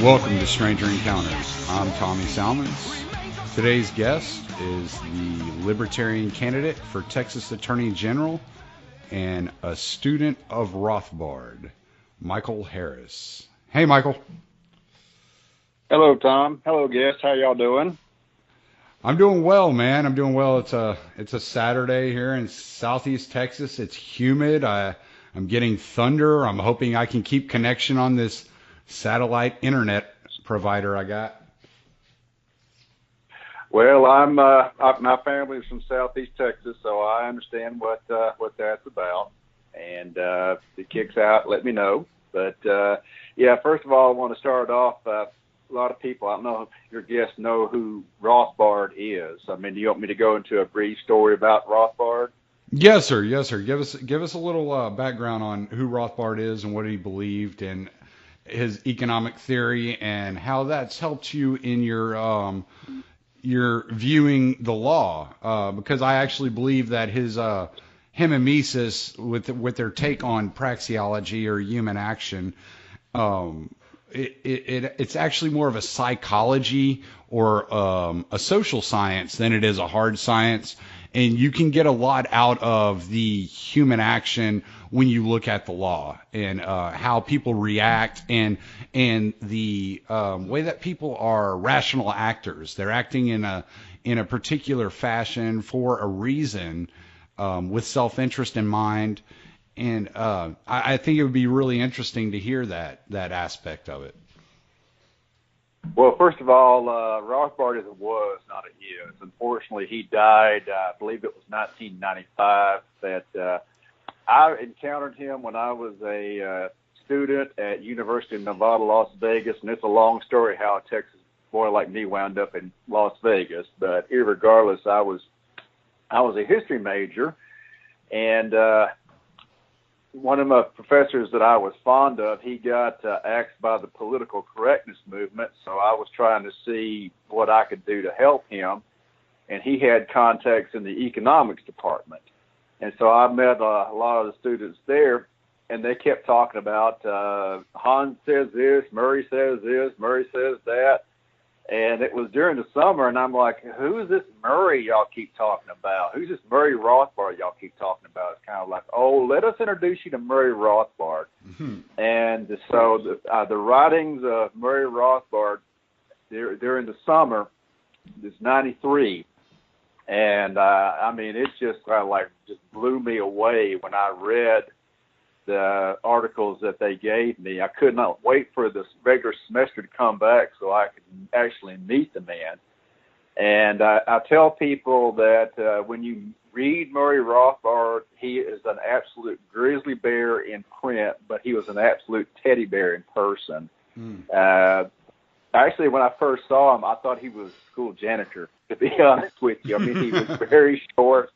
Welcome to Stranger Encounters. I'm Tommy Salmons. Today's guest is the Libertarian candidate for Texas Attorney General and a student of Rothbard, Michael Harris. Hey, Michael. Hello, Tom. Hello, guest. How y'all doing? I'm doing well, man. I'm doing well. It's a Saturday here in Southeast Texas. It's humid. I'm getting thunder. I'm hoping I can keep connection on this satellite internet provider I got. Well, my family's from Southeast Texas, so I understand what that's about. And if it kicks out, let me know. But yeah, first of all, I want to start off. A lot of people, I don't know if your guests know who Rothbard is. I mean, do you want me to go into a brief story about Rothbard? Yes, sir. Yes, sir. Give us a little background on who Rothbard is and what he believed and his economic theory and how that's helped you in your viewing the law. Because I actually believe that his him and Mises with their take on praxeology or human action. It's actually more of a psychology or a social science than it is a hard science, and you can get a lot out of the human action when you look at the law and how people react and the way that people are rational actors. They're acting in a particular fashion for a reason with self-interest in mind. And I think it would be really interesting to hear that aspect of it. Well, first of all, Rothbard was, not a is. Unfortunately, he died, I believe it was 1995. That I encountered him when I was a student at University of Nevada, Las Vegas, and it's a long story how a Texas boy like me wound up in Las Vegas. But irregardless, I was a history major, and one of my professors that I was fond of, he got axed by the political correctness movement, so I was trying to see what I could do to help him, and he had contacts in the economics department. And so I met a lot of the students there, and they kept talking about Hans says this, Murray says this, Murray says that. And it was during the summer, and I'm like, who is this Murray y'all keep talking about? Who's this Murray Rothbard y'all keep talking about? It's kind of like, oh, let us introduce you to Murray Rothbard. Mm-hmm. And so the writings of Murray Rothbard during the summer is 93. And, I mean, it's just kind of like just blew me away when I read the articles that they gave me. I could not wait for this regular semester to come back so I could actually meet the man. And I tell people that when you read Murray Rothbard, he is an absolute grizzly bear in print, but he was an absolute teddy bear in person. Actually, when I first saw him, I thought he was a school janitor, to be honest with you. I mean, he was very short.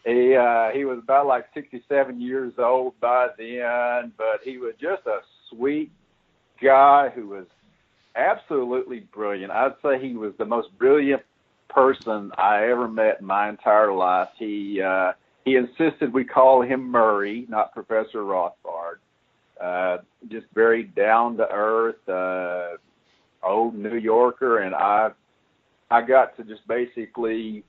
He was about like 67 years old by then, but he was just a sweet guy who was absolutely brilliant. I'd say he was the most brilliant person I ever met in my entire life. He insisted we call him Murray, not Professor Rothbard. Just very down to earth, old New Yorker, and I got to just basically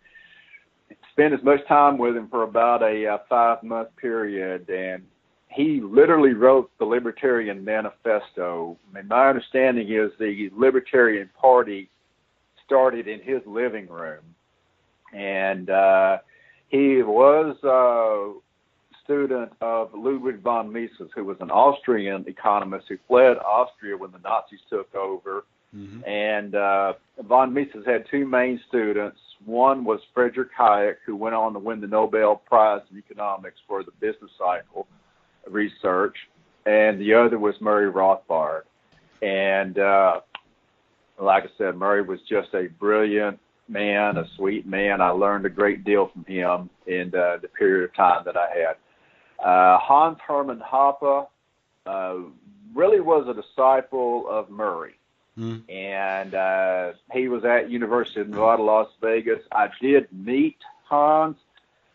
spend as much time with him for about a 5-month period, and he literally wrote the Libertarian Manifesto. I mean, my understanding is the Libertarian Party started in his living room, and he was a student of Ludwig von Mises, who was an Austrian economist who fled Austria when the Nazis took over. Mm-hmm. And von Mises had two main students. One was Friedrich Hayek, who went on to win the Nobel Prize in Economics for the business cycle research, and the other was Murray Rothbard. And like I said, Murray was just a brilliant man, a sweet man. I learned a great deal from him in the period of time that I had. Hans Hermann Hoppe really was a disciple of Murray. And he was at University of Nevada, Las Vegas. I did meet Hans.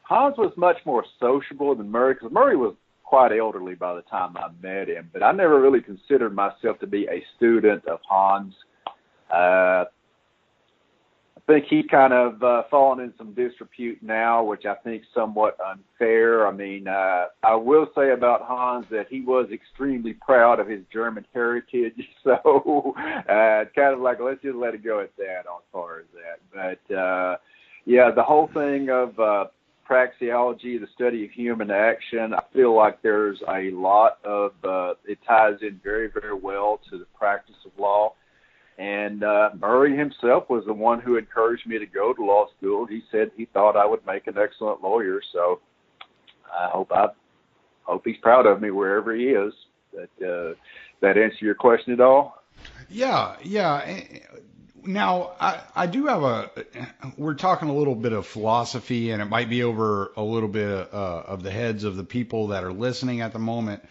Hans was much more sociable than Murray, because Murray was quite elderly by the time I met him, but I never really considered myself to be a student of Hans. I think he kind of fallen in some disrepute now, which I think is somewhat unfair. I mean, I will say about Hans that he was extremely proud of his German heritage, so kind of like, let's just let it go at that as far as that. But, yeah, the whole thing of praxeology, the study of human action, I feel like there's a lot of, it ties in very, very well to the practice of law. And Murray himself was the one who encouraged me to go to law school. He said he thought I would make an excellent lawyer, so I hope he's proud of me wherever he is. That answer your question at all? Yeah. Now, I do have we're talking a little bit of philosophy, and it might be over a little bit of the heads of the people that are listening at the moment.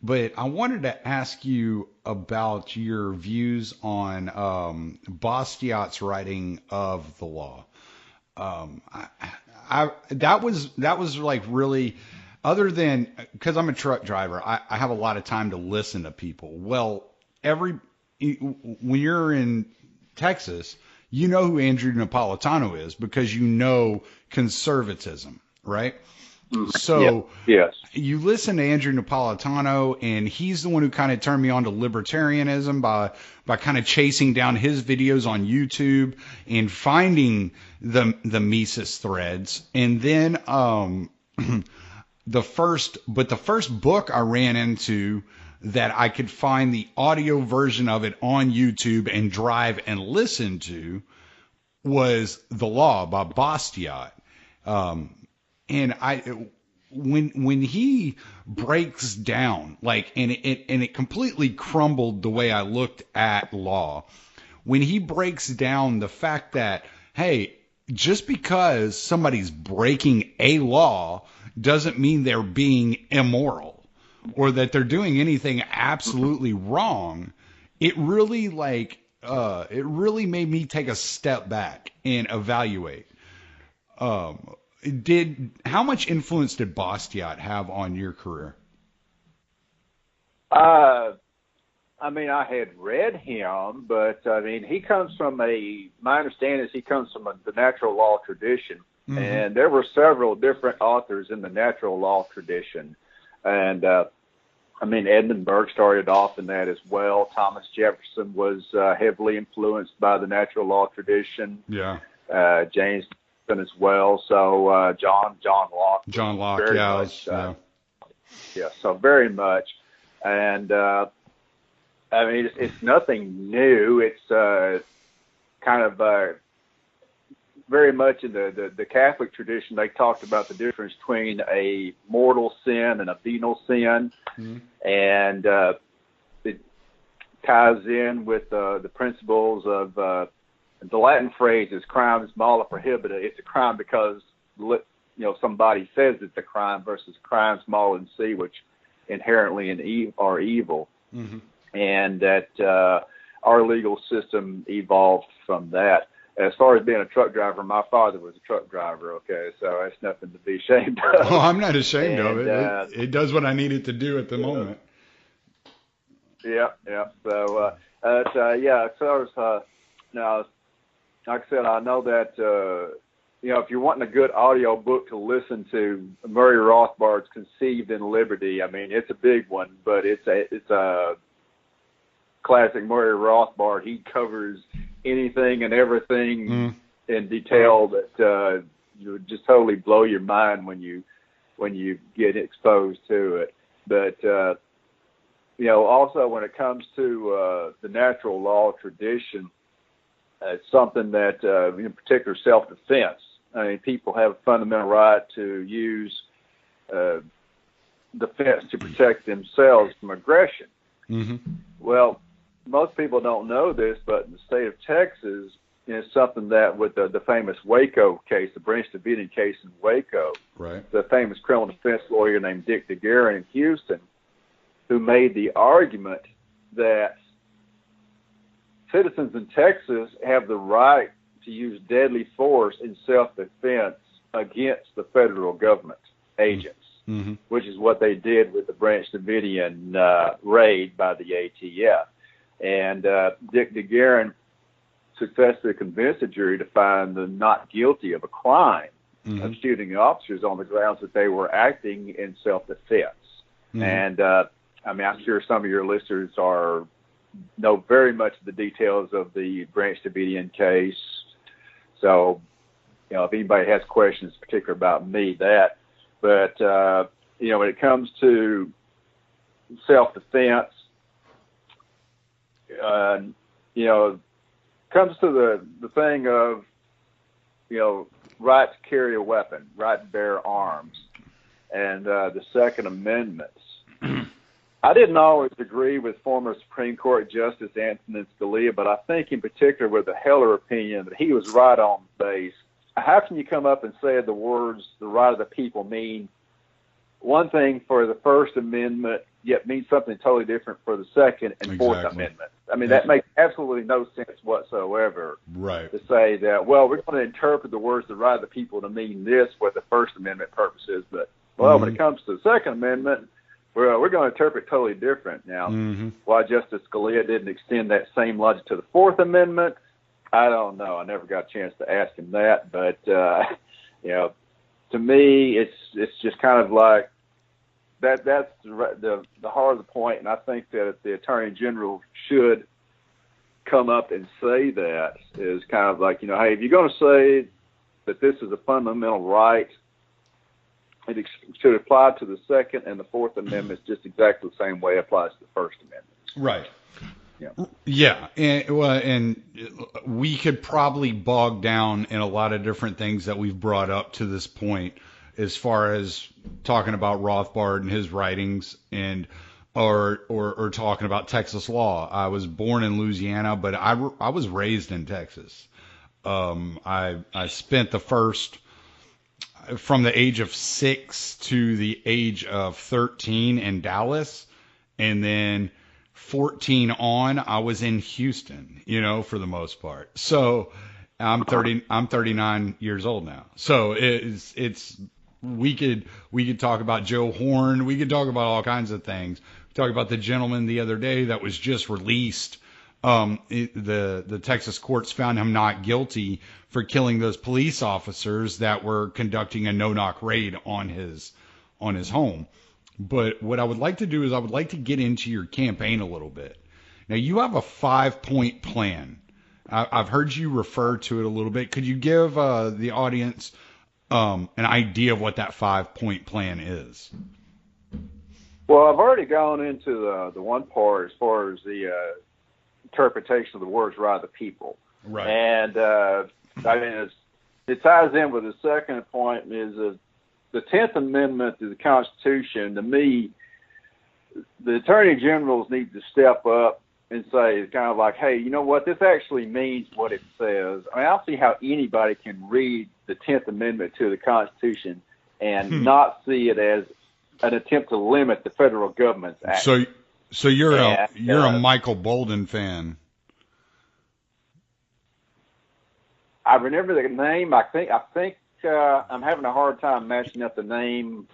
But I wanted to ask you about your views on Bastiat's writing of the law. That was like really, other than, because I'm a truck driver, I have a lot of time to listen to people. Well, when you're in Texas, you know who Andrew Napolitano is because you know conservatism, right? So yes. You listen to Andrew Napolitano, and he's the one who kind of turned me on to libertarianism by kind of chasing down his videos on YouTube and finding the Mises threads. And then the first book I ran into that I could find the audio version of it on YouTube and drive and listen to was The Law by Bastiat. And when he breaks down, like, and it completely crumbled the way I looked at law. When he breaks down the fact that, hey, just because somebody's breaking a law doesn't mean they're being immoral or that they're doing anything absolutely wrong. It really made me take a step back and evaluate. How much influence did Bastiat have on your career? I mean, I had read him, but I mean, my understanding is he comes from the natural law tradition. Mm-hmm. And there were several different authors in the natural law tradition. And, I mean, Edmund Burke started off in that as well. Thomas Jefferson was heavily influenced by the natural law tradition. Yeah. James as well. So John Locke. John Locke, yeah, so very much. And I mean, it's nothing new. It's kind of very much in the Catholic tradition. They talked about the difference between a mortal sin and a venial sin, mm-hmm. And it ties in with the principles of the Latin phrase is crime is mala prohibita. It's a crime because somebody says it's a crime versus crime small and c, which inherently are evil. Mm-hmm. And that our legal system evolved from that. As far as being a truck driver, my father was a truck driver, okay, so that's nothing to be ashamed of. Oh, I'm not ashamed of it. It does what I need it to do at the moment. Yeah. So, now, like I said, I know that, if you're wanting a good audio book to listen to, Murray Rothbard's Conceived in Liberty, I mean, it's a big one, but it's a classic Murray Rothbard. He covers anything and everything in detail that you would just totally blow your mind when you get exposed to it. But also when it comes to the natural law tradition, it's something that, in particular, self-defense. I mean, people have a fundamental right to use defense to protect themselves from aggression. Mm-hmm. Well, most people don't know this, but in the state of Texas, it's something that with the famous Waco case, the Branch Davidian case in Waco, right? The famous criminal defense lawyer named Dick DeGuerin in Houston, who made the argument that citizens in Texas have the right to use deadly force in self-defense against the federal government agents. which is what they did with the Branch Davidian raid by the ATF. And Dick DeGuerin successfully convinced the jury to find them not guilty of a crime of shooting officers on the grounds that they were acting in self-defense. And I mean, I'm sure some of your listeners know very much of the details of the Branch Davidian case. So, you know, if anybody has questions, particularly about me, that. But, you know, when it comes to self-defense, you know, comes to the thing of, you know, right to carry a weapon, right to bear arms, and the Second Amendment. I didn't always agree with former Supreme Court Justice Antonin Scalia, but I think in particular with the Heller opinion that he was right on base. How can you come up and say the words, the right of the people, mean one thing for the First Amendment, yet mean something totally different for the Second and Fourth Amendment? I mean, that makes absolutely no sense whatsoever. Right. To say that, well, we're going to interpret the words, the right of the people, to mean this for the First Amendment purposes, but, well, when it comes to the Second Amendment, well, we're going to interpret totally different. Now, why Justice Scalia didn't extend that same logic to the Fourth Amendment, I don't know. I never got a chance to ask him that. But, you know, to me, it's just kind of like that's the heart of the point. And I think that the Attorney General should come up and say that, is kind of like, you know, hey, if you're going to say that this is a fundamental right, it should apply to the Second and the Fourth Amendments just exactly the same way it applies to the First Amendment. Right. Yeah. And we could probably bog down in a lot of different things that we've brought up to this point, as far as talking about Rothbard and his writings, and or talking about Texas law. I was born in Louisiana, but I was raised in Texas. I spent the first, from the age of 6 to the age of 13 in Dallas, and then 14 on, I was in Houston, you know, for the most part. So I'm 39 years old now. So we could talk about Joe Horn. We could talk about all kinds of things. We talked about the gentleman the other day that was just released. The Texas courts found him not guilty for killing those police officers that were conducting a no-knock raid on his home. But what I would like to do is I would like to get into your campaign a little bit. Now, you have a 5-point plan. I've heard you refer to it a little bit. Could you give the audience an idea of what that 5-point plan is? Well, I've already gone into the one part as far as the interpretation of the words right of the people. Right. And, I mean, it ties in with the second point is the 10th Amendment to the Constitution. To me, the Attorney Generals need to step up and say, it's kind of like, hey, you know what? This actually means what it says. I mean, I don't see how anybody can read the 10th Amendment to the Constitution and not see it as an attempt to limit the federal government's action. So you're a Michael Bolton fan. I remember the name. I think I'm having a hard time matching up the name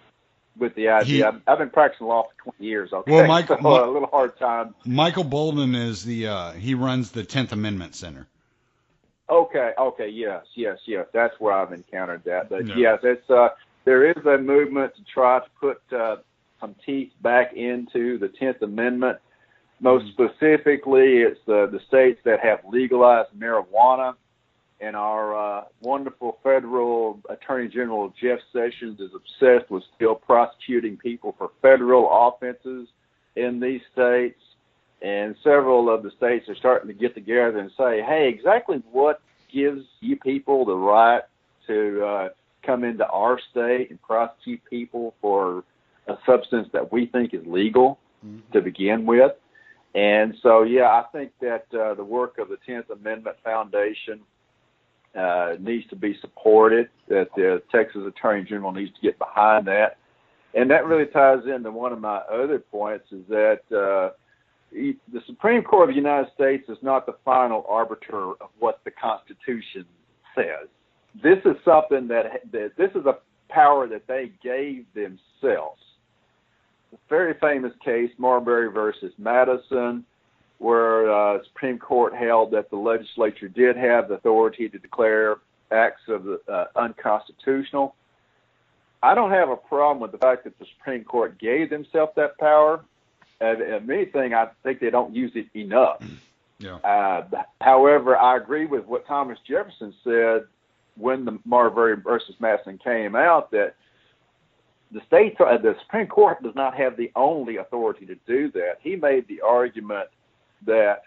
with the idea. I've been practicing law for 20 years. Okay, well, a little hard time. Michael Bolton is he runs the 10th Amendment Center. Okay, yes. That's where I've encountered that. But yes, it's there is a movement to try to put some teeth back into the 10th Amendment. Most specifically, it's the states that have legalized marijuana. And our wonderful federal Attorney General Jeff Sessions is obsessed with still prosecuting people for federal offenses in these states. And several of the states are starting to get together and say, hey, exactly what gives you people the right to come into our state and prosecute people for a substance that we think is legal to begin with? And so, yeah, I think that the work of the 10th Amendment Foundation needs to be supported, that the Texas Attorney General needs to get behind that. And that really ties into one of my other points, is that the Supreme Court of the United States is not the final arbiter of what the Constitution says. This is something this is a power that they gave themselves. A very famous case, Marbury versus Madison, where the Supreme Court held that the legislature did have the authority to declare acts of unconstitutional. I don't have a problem with the fact that the Supreme Court gave themselves that power. And if anything, I think they don't use it enough. Yeah. However, I agree with what Thomas Jefferson said when the Marbury versus Madison came out, that the Supreme Court does not have the only authority to do that. He made the argument that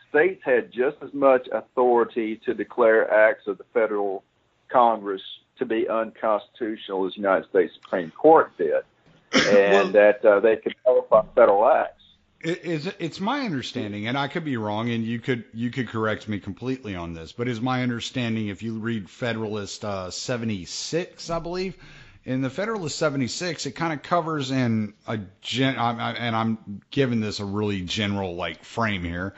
states had just as much authority to declare acts of the federal Congress to be unconstitutional as the United States Supreme Court did, and that they could nullify federal acts. It's my understanding, and I could be wrong, and you could correct me completely on this, but is my understanding, if you read Federalist 76, I believe, in the Federalist 76, it kind of covers in and I'm giving this a really general frame here,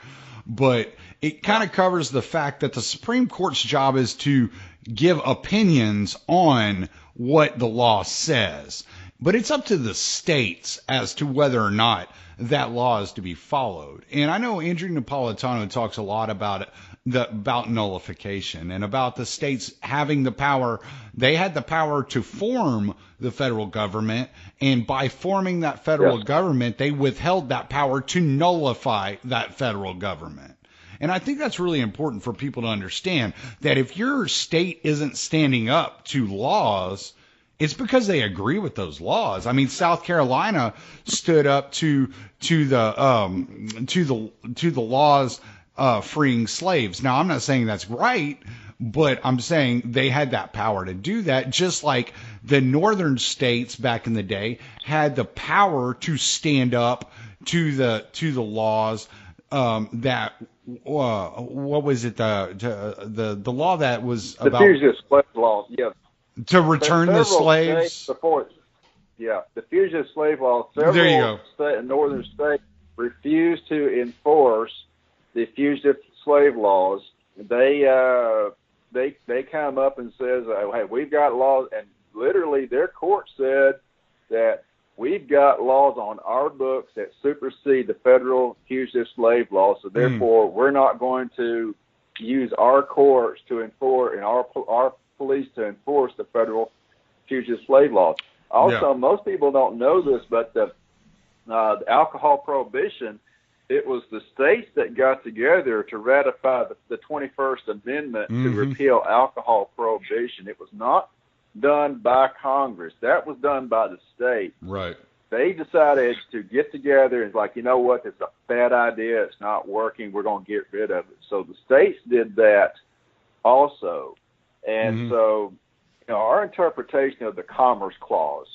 but it kind of covers the fact that the Supreme Court's job is to give opinions on what the law says, but it's up to the states as to whether or not that law is to be followed. And I know Andrew Napolitano talks a lot about nullification and about the states having the power. They had the power to form the federal government, and by forming that federal government, they withheld that power to nullify that federal government. And I think that's really important for people to understand, that if your state isn't standing up to laws, it's because they agree with those laws. I mean, South Carolina stood up to the laws freeing slaves. Now, I'm not saying that's right, but I'm saying they had that power to do that, just like the northern states back in the day had the power to stand up to the laws that what was it, the law that was the about fugitive slave laws, to return the slaves. The fugitive slave laws. There you go. Northern states refused to enforce the fugitive slave laws. They come up and says, "Hey, we've got laws," and literally their court said that we've got laws on our books that supersede the federal fugitive slave laws, so therefore we're not going to use our courts to enforce and our police to enforce the federal fugitive slave laws. Also, most people don't know this, but the alcohol prohibition, it was the states that got together to ratify the 21st Amendment to repeal alcohol prohibition. It was not done by Congress. That was done by the state. Right. They decided to get together and you know what, it's a bad idea, it's not working, we're going to get rid of it. So the states did that also. And so, our interpretation of the Commerce Clause,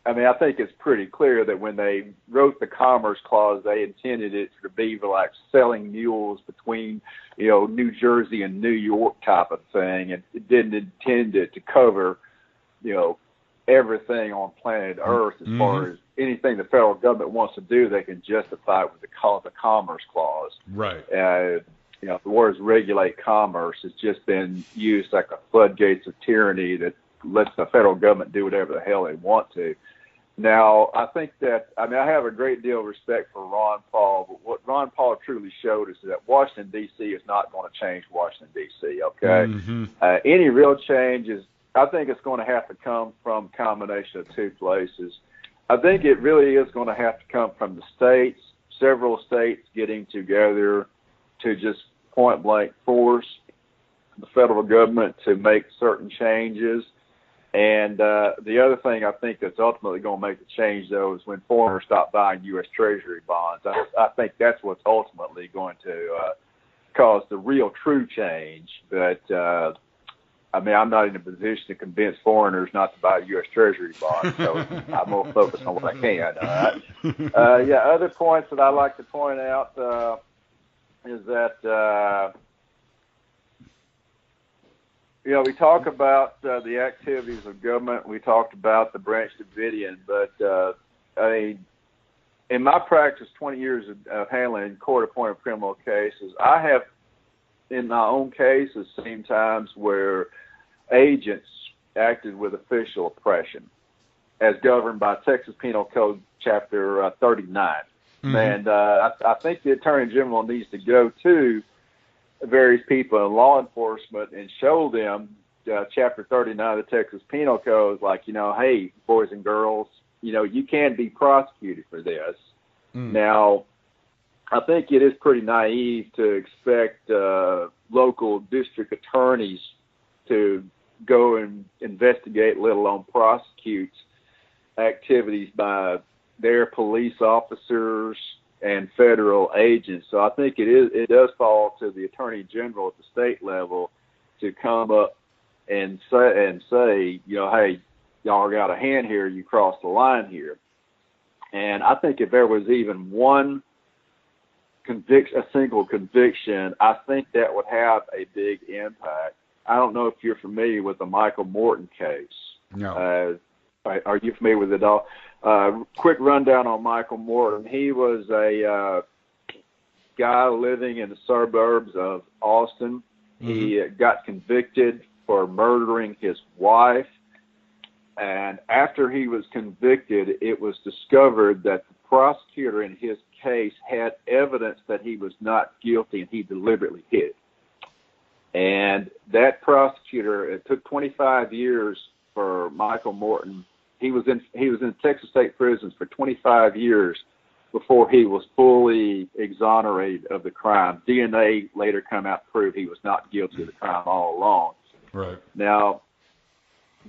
I mean, I think it's pretty clear that when they wrote the Commerce Clause, they intended it to be like selling mules between, New Jersey and New York type of thing. And it didn't intend it to cover, everything on planet Earth as far as anything the federal government wants to do, they can justify it with the Commerce Clause. Right. The words regulate commerce has just been used like a floodgates of tyranny that lets the federal government do whatever the hell they want to. Now, I think that, I have a great deal of respect for Ron Paul, but what Ron Paul truly showed is that Washington, D.C. is not going to change Washington, D.C., okay? Any real change I think it's going to have to come from a combination of two places. I think it really is going to have to come from the states, several states getting together to just point blank force the federal government to make certain changes. And the other thing I think that's ultimately going to make the change, though, is when foreigners stop buying U.S. Treasury bonds. I think that's what's ultimately going to cause the real true change. But, I'm not in a position to convince foreigners not to buy U.S. Treasury bonds, so I'm going to focus on what I can. All right. Other points that I like to point out is that, we talk about the activities of government. We talked about the Branch Davidian, but in my practice, 20 years of handling court-appointed criminal cases, I have, in my own cases, seen times where agents acted with official oppression, as governed by Texas Penal Code Chapter 39. Mm-hmm. And I think the Attorney General needs to go to various people in law enforcement and show them Chapter 39 of the Texas Penal Code, like, hey, boys and girls, you can be prosecuted for this. Mm. Now, I think it is pretty naive to expect local district attorneys to go and investigate, let alone prosecute, activities by their police officers and federal agents. So I think it does fall to the Attorney General at the state level to come up and say, hey, y'all got a hand here, you crossed the line here. And I think if there was even one a single conviction, I think that would have a big impact. I don't know if you're familiar with the Michael Morton case. No. Are you familiar with it all? Quick rundown on Michael Morton. He was a guy living in the suburbs of Austin. Mm-hmm. He got convicted for murdering his wife. And after he was convicted, it was discovered that the prosecutor in his case had evidence that he was not guilty, and he deliberately hid. And that prosecutor, it took 25 years for Michael Morton. He was in Texas state prisons for 25 years before he was fully exonerated of the crime. DNA later come out to prove he was not guilty of the crime all along. Right. Now,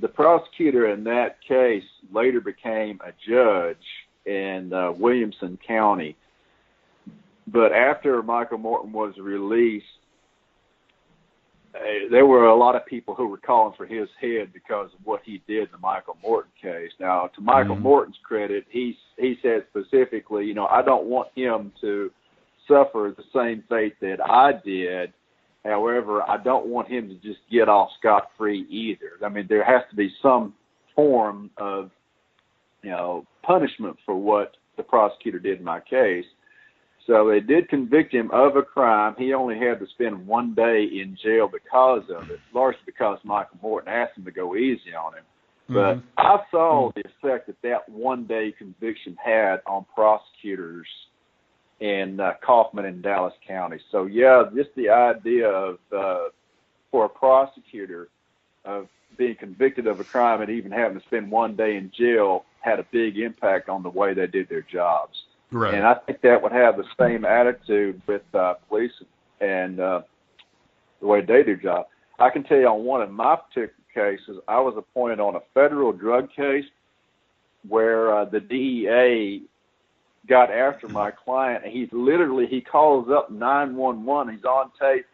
the prosecutor in that case later became a judge in Williamson County. But after Michael Morton was released, there were a lot of people who were calling for his head because of what he did in the Michael Morton case. Now, to Michael Morton's credit, he said specifically, I don't want him to suffer the same fate that I did. However, I don't want him to just get off scot-free either. I mean, there has to be some form of, punishment for what the prosecutor did in my case. So they did convict him of a crime. He only had to spend 1 day in jail because of it, largely because Michael Morton asked him to go easy on him. But I saw the effect that 1 day conviction had on prosecutors in Kaufman and Dallas County. So, yeah, just the idea of, for a prosecutor of being convicted of a crime and even having to spend 1 day in jail had a big impact on the way they did their jobs. Right. And I think that would have the same attitude with police and the way they do their job. I can tell you on one of my particular cases, I was appointed on a federal drug case where the DEA got after my client, and he calls up 911. He's on tape.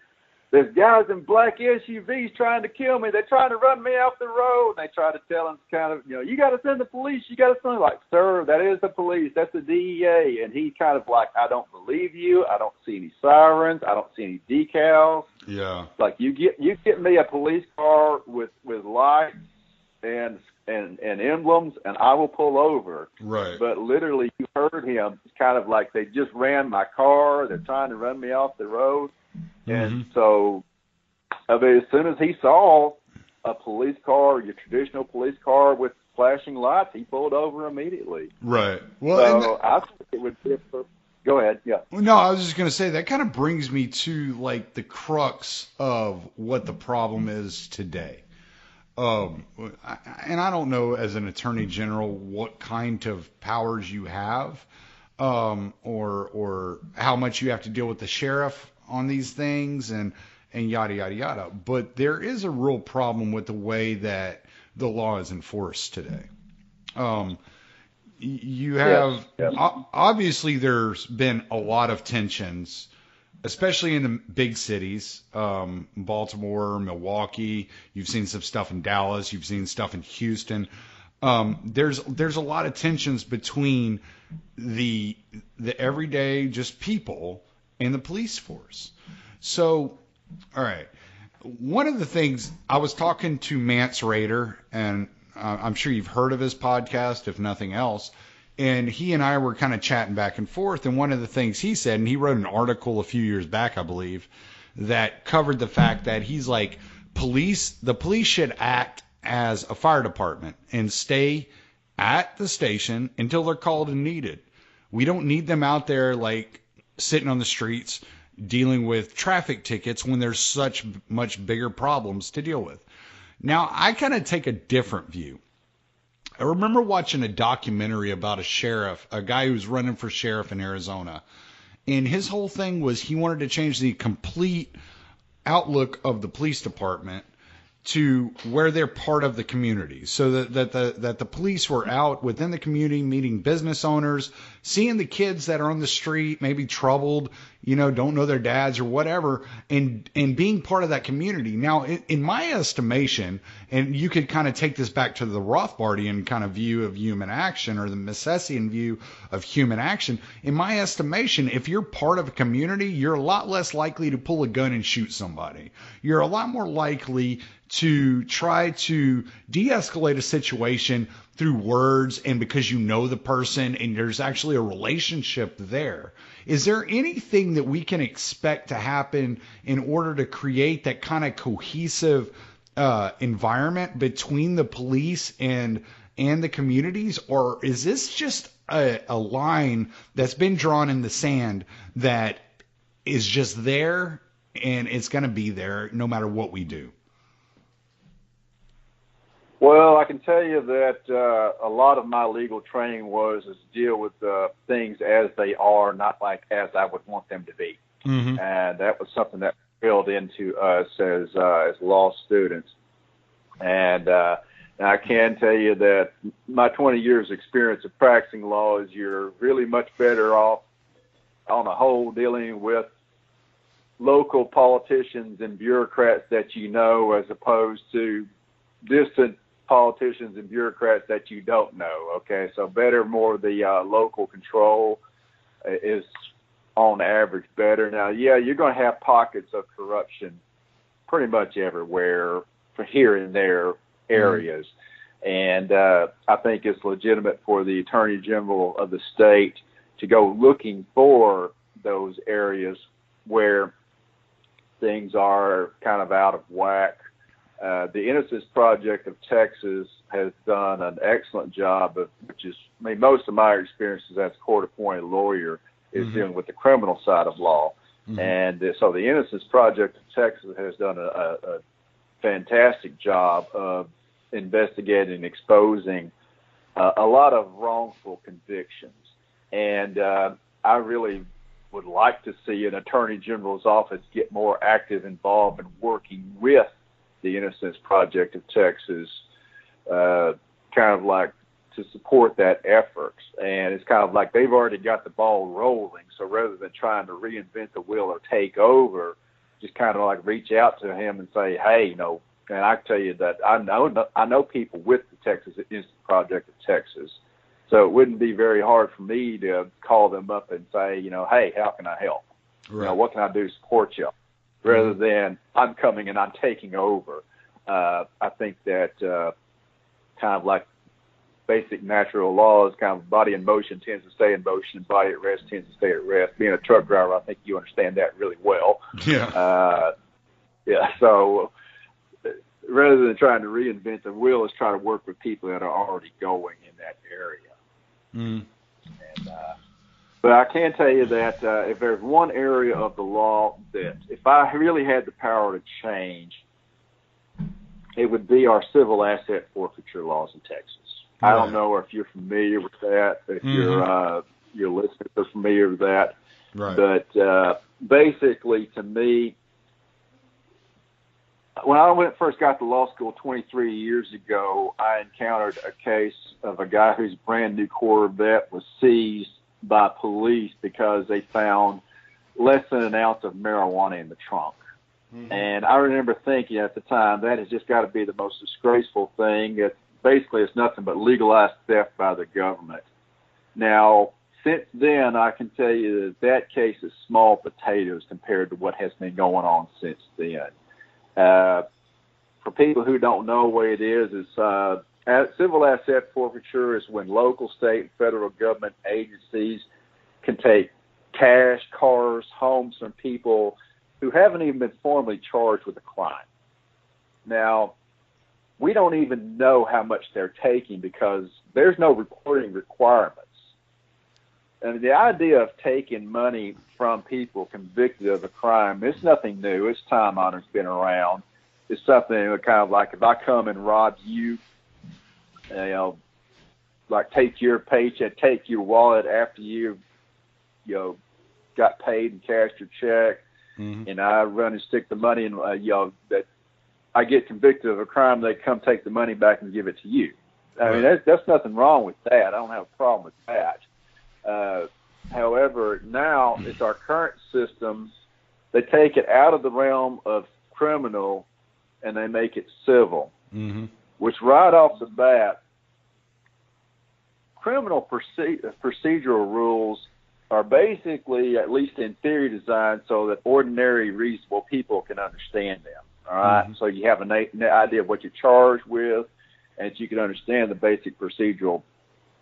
There's guys in black SUVs trying to kill me. They're trying to run me off the road. And they try to tell him kind of, you got to send the police. You got to send, like, sir, that is the police. That's the DEA. And he kind of like, I don't believe you. I don't see any sirens. I don't see any decals. Yeah. Like, you get me a police car with lights and emblems, and I will pull over. Right. But literally, you heard him. It's kind of like they just ran my car. They're trying to run me off the road. And so, I mean, as soon as he saw a police car, your traditional police car with flashing lights, he pulled over immediately. Right. Well, so I think it would differ. Go ahead. Yeah. No, I was just going to say that kind of brings me to like the crux of what the problem is today. And I don't know as an attorney general what kind of powers you have, or how much you have to deal with the sheriff on these things and yada, yada, yada. But there is a real problem with the way that the law is enforced today. You have, obviously there's been a lot of tensions, especially in the big cities, Baltimore, Milwaukee. You've seen some stuff in Dallas. You've seen stuff in Houston. There's a lot of tensions between the everyday just people and the police force. So, all right. One of the things, I was talking to Mance Rader, and I'm sure you've heard of his podcast, if nothing else, and he and I were kind of chatting back and forth, and one of the things he said, and he wrote an article a few years back, I believe, that covered the fact that he's like, the police should act as a fire department and stay at the station until they're called and needed. We don't need them out there like sitting on the streets dealing with traffic tickets when there's such much bigger problems to deal with. Now, I kind of take a different view. I remember watching a documentary about a sheriff, a guy who's running for sheriff in Arizona. And his whole thing was he wanted to change the complete outlook of the police department to where they're part of the community, so that the police were out within the community, meeting business owners, seeing the kids that are on the street, maybe troubled, don't know their dads or whatever, and being part of that community. Now, in my estimation, and you could kind of take this back to the Rothbardian kind of view of human action, or the Misesian view of human action. In my estimation, if you're part of a community, you're a lot less likely to pull a gun and shoot somebody. You're a lot more likely to try to de-escalate a situation through words, and because you know the person and there's actually a relationship there. Is there anything that we can expect to happen in order to create that kind of cohesive environment between the police and the communities? Or is this just a line that's been drawn in the sand that is just there and it's going to be there no matter what we do? Well, I can tell you that a lot of my legal training was to deal with things as they are, not like as I would want them to be. Mm-hmm. And that was something that built into us as law students. And I can tell you that my 20 years experience of practicing law is you're really much better off on the whole dealing with local politicians and bureaucrats that as opposed to distant politicians and bureaucrats that you don't know. Okay, so more the local control is on average better. Now, yeah, you're going to have pockets of corruption pretty much everywhere, for here and there areas. And I think it's legitimate for the Attorney General of the state to go looking for those areas where things are kind of out of whack. The Innocence Project of Texas has done an excellent job of, most of my experiences as a court-appointed lawyer is dealing with the criminal side of law. Mm-hmm. And so the Innocence Project of Texas has done a fantastic job of investigating and exposing a lot of wrongful convictions. And I really would like to see an Attorney General's office get more active, involved in working with the Innocence Project of Texas, kind of like to support that effort. And it's kind of like they've already got the ball rolling. So rather than trying to reinvent the wheel or take over, just kind of like reach out to him and say, hey, and I tell you that I know people with the Texas Innocence Project of Texas. So it wouldn't be very hard for me to call them up and say, hey, how can I help? Right. What can I do to support you? Rather than I'm coming and I'm taking over. I think that kind of like basic natural laws, kind of body in motion tends to stay in motion, and body at rest tends to stay at rest. Being a truck driver, I think you understand that really well. Yeah. So rather than trying to reinvent the wheel, is try to work with people that are already going in that area. Mm. And, but I can tell you that if there's one area of the law that if I really had the power to change, it would be our civil asset forfeiture laws in Texas. Right. I don't know if you're familiar with that, if your listeners are familiar with that. Right. But basically, to me, when I first got to law school 23 years ago, I encountered a case of a guy whose brand new Corvette was seized by police because they found less than an ounce of marijuana in the trunk. Mm-hmm. And I remember thinking at the time, that has just got to be the most disgraceful thing. It's nothing but legalized theft by the government. Now, since then, I can tell you that case is small potatoes compared to what has been going on since then. For people who don't know what it is, civil asset forfeiture is when local, state, and federal government agencies can take cash, cars, homes from people who haven't even been formally charged with a crime. Now, we don't even know how much they're taking because there's no reporting requirements. And the idea of taking money from people convicted of a crime, it's nothing new. It's time honored. It's been around. It's something kind of like if I come and rob you, like take your paycheck, take your wallet after you got paid and cashed your check, and I run and stick the money in, that I get convicted of a crime, they come take the money back and give it to you. I mean, that's nothing wrong with that. I don't have a problem with that. However, now it's our current system. They take it out of the realm of criminal and they make it civil, which right off the bat, criminal procedural rules are basically, at least in theory, designed so that ordinary, reasonable people can understand them. All right, so you have an idea of what you're charged with, and you can understand the basic procedural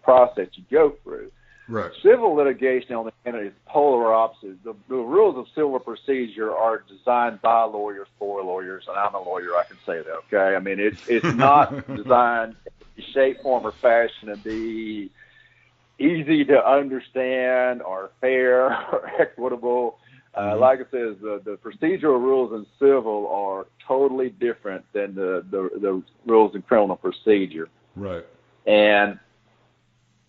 process you go through. Right. Civil litigation, on the other hand, is polar opposite. The rules of civil procedure are designed by lawyers for lawyers, and I'm a lawyer. I can say that. Okay, I mean it's not designed in shape, form, or fashion to be easy to understand or fair or equitable. Like I said, the procedural rules in civil are totally different than the rules in criminal procedure. Right. And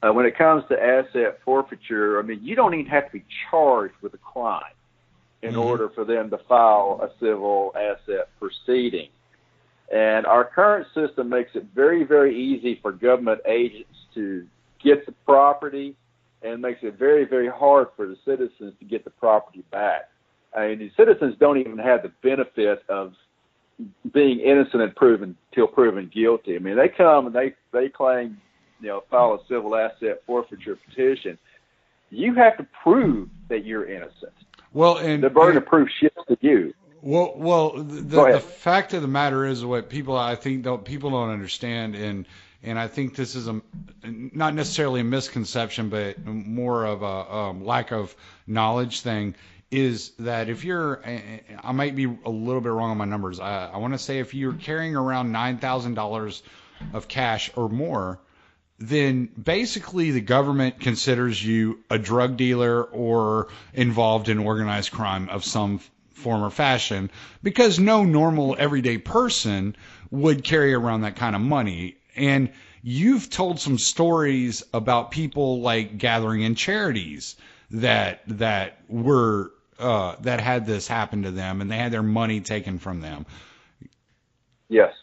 when it comes to asset forfeiture, I mean, you don't even have to be charged with a crime in order for them to file a civil asset proceeding. And our current system makes it very, very easy for government agents to get the property, and makes it very, very hard for the citizens to get the property back. I mean, the citizens don't even have the benefit of being innocent until proven guilty. I mean, they come and they claim, file a civil asset forfeiture petition. You have to prove that you're innocent. Well, and the burden of proof shifts to you. Well, the fact of the matter is what people don't understand, and I think this is not necessarily a misconception, but more of a lack of knowledge thing, is that if I might be a little bit wrong on my numbers. I want to say if you're carrying around $9,000 of cash or more, then basically the government considers you a drug dealer or involved in organized crime of some form or fashion, because no normal everyday person would carry around that kind of money. And you've told some stories about people like gathering in charities that had this happen to them, and they had their money taken from them. Yes.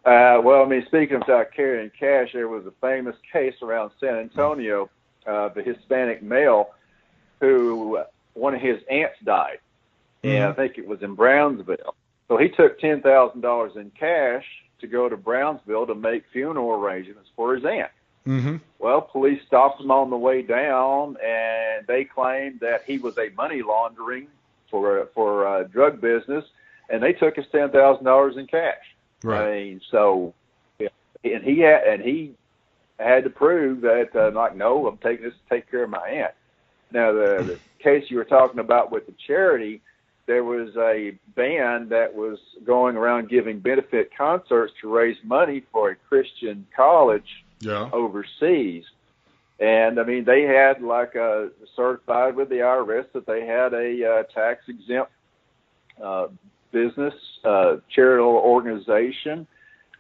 Well, I mean, speaking about carrying cash, there was a famous case around San Antonio, the Hispanic male who one of his aunts died, and I think it was in Brownsville. So he took $10,000 in cash to go to Brownsville to make funeral arrangements for his aunt. Well, police stopped him on the way down, and they claimed that he was a money laundering for a drug business, and they took his $10,000 in cash. Right. I mean, so, and he had to prove that, no, I'm taking this to take care of my aunt. Now, the case you were talking about with the charity, there was a band that was going around giving benefit concerts to raise money for a Christian college overseas. And, I mean, they had certified with the IRS that they had a tax-exempt business, charitable organization.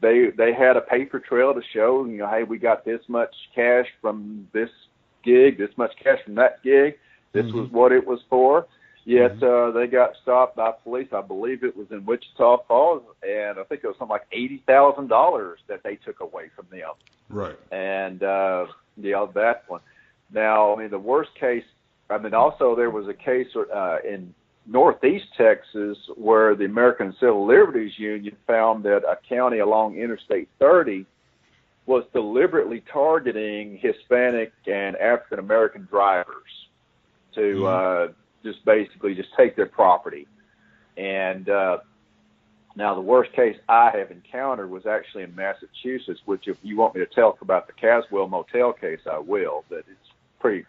They had a paper trail to show, hey, we got this much cash from this gig, this much cash from that gig. This was what it was for. Yet they got stopped by police. I believe it was in Wichita Falls, and I think it was something like $80,000 that they took away from them. Right. And that one. Now, I mean, the worst case. I mean, also there was a case in Northeast Texas where the American Civil Liberties Union found that a county along Interstate 30 was deliberately targeting Hispanic and African American drivers to just basically take their property. And now the worst case I have encountered was actually in Massachusetts, which if you want me to talk about the Caswell Motel case, I will, but it's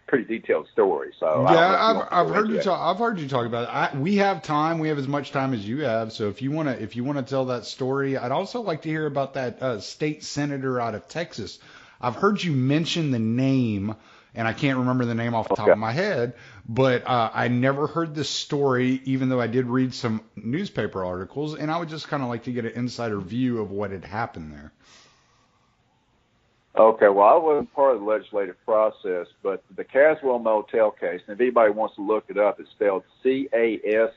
pretty detailed story. So yeah, I've heard you talk. I've heard you talk about it. We have time. We have as much time as you have. So if you wanna tell that story, I'd also like to hear about that state senator out of Texas. I've heard you mention the name, and I can't remember the name off the top of my head, but I never heard this story, even though I did read some newspaper articles, and I would just kind of like to get an insider view of what had happened there. Okay, well, I wasn't part of the legislative process, but the Caswell Motel case, and if anybody wants to look it up, it's spelled Caswell,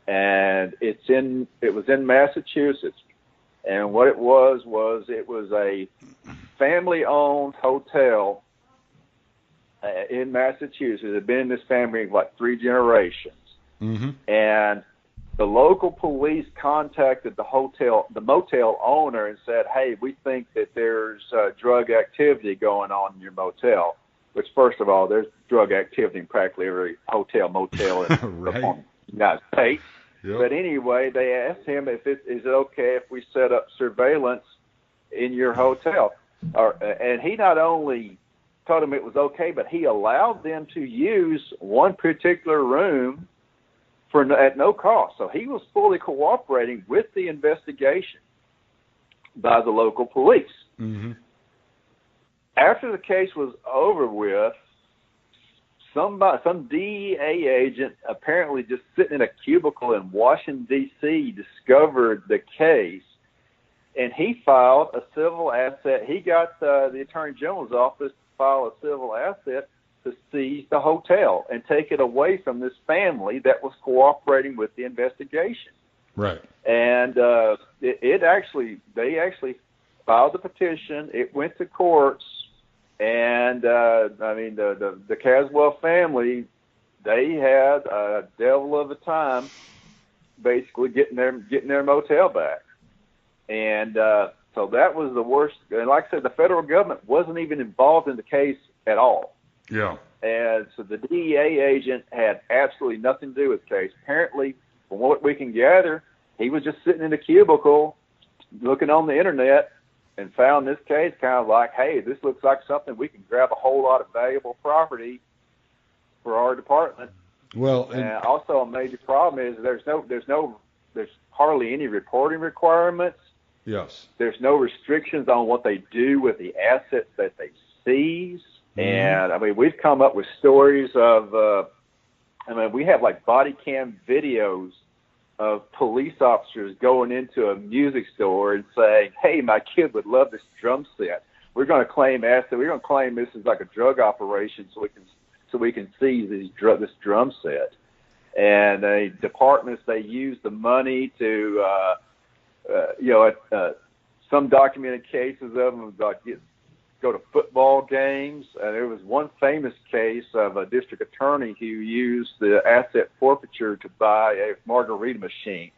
and it was in Massachusetts. And what it was a family-owned hotel in Massachusetts. It had been in this family like 3 generations. Mm-hmm. And the local police contacted the motel owner and said, "Hey, we think that there's drug activity going on in your motel." Which, first of all, there's drug activity in practically every hotel, motel in the United States. Yep. But anyway, they asked him is it okay if we set up surveillance in your hotel? And he not only told them it was okay, but he allowed them to use one particular room at no cost. So he was fully cooperating with the investigation by the local police. Mm-hmm. After the case was over with, some DEA agent, apparently just sitting in a cubicle in Washington, D.C., discovered the case, and he filed a civil asset. He got the Attorney General's office to file a civil asset to seize the hotel and take it away from this family that was cooperating with the investigation. Right. And they actually filed the petition. It went to courts. And, the Caswell family, they had a devil of a time basically getting their motel back. And so that was the worst. And like I said, the federal government wasn't even involved in the case at all. Yeah. And so the DEA agent had absolutely nothing to do with the case. Apparently, from what we can gather, he was just sitting in a cubicle looking on the internet and found this case, kind of like, hey, this looks like something we can grab a whole lot of valuable property for our department. Well, and also a major problem is there's hardly any reporting requirements. Yes. There's no restrictions on what they do with the assets that they seize. Mm-hmm. And we've come up with stories of, we have like body cam videos of police officers going into a music store and saying, "Hey, my kid would love this drum set. We're going to claim asset. We're going to claim this is like a drug operation, so we can seize this drum set." And departments, they use the money to, some documented cases of them go to football games. And there was one famous case of a district attorney who used the asset forfeiture to buy a margarita machine.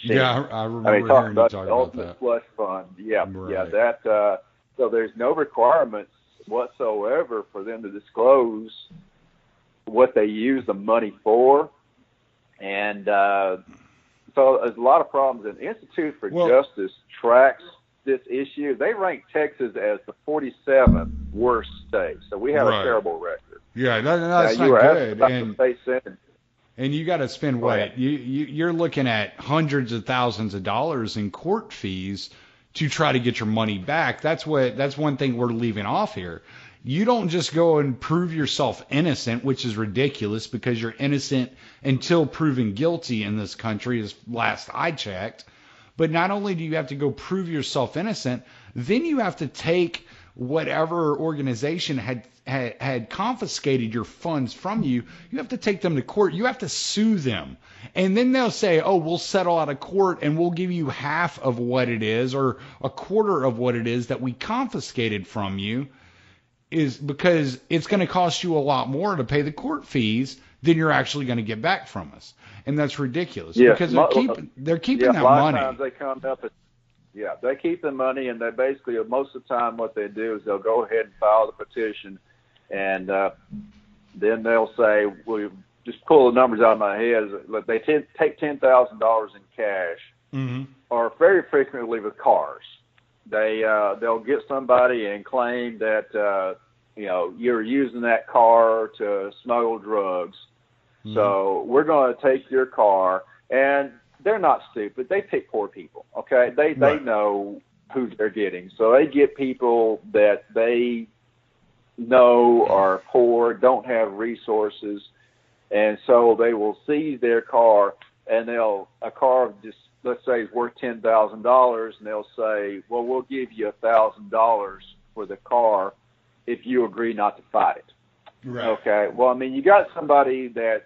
Yeah, I remember hearing you talk about that. Ultimate Slush Fund. Yeah, right. Yeah. That. So there's no requirements whatsoever for them to disclose what they use the money for, and so there's a lot of problems. And the Institute for Justice tracks this issue. They rank Texas as the 47th worst state, so we have a terrible record. Yeah, that's not good. And you got to spend what? You're looking at hundreds of thousands of dollars in court fees to try to get your money back. That's one thing we're leaving off here. You don't just go and prove yourself innocent, which is ridiculous because you're innocent until proven guilty in this country, as last I checked. But not only do you have to go prove yourself innocent, then you have to take whatever organization had confiscated your funds from you. You have to take them to court. You have to sue them. And then they'll say, "Oh, we'll settle out of court and we'll give you half of what it is or a quarter of what it is that we confiscated from you," is because it's going to cost you a lot more to pay the court fees than you're actually going to get back from us. And that's ridiculous because they're keeping that money. A lot of times they come up they keep the money, and they basically, most of the time what they do is they'll go ahead and file the petition, and then they'll say, well, just pull the numbers out of my head. They take $10,000 in cash, mm-hmm. or very frequently with cars. They'll get somebody and claim that you're using that car to smuggle drugs. Mm-hmm. So we're going to take your car. And they're not stupid. They pick poor people, okay? They know who they're getting. So they get people that they know are poor, don't have resources, and so they will seize their car, and a car just, let's say, is worth $10,000, and they'll say, well, we'll give you $1,000 for the car if you agree not to fight it. Right. Okay. Well, I mean, you got somebody that's,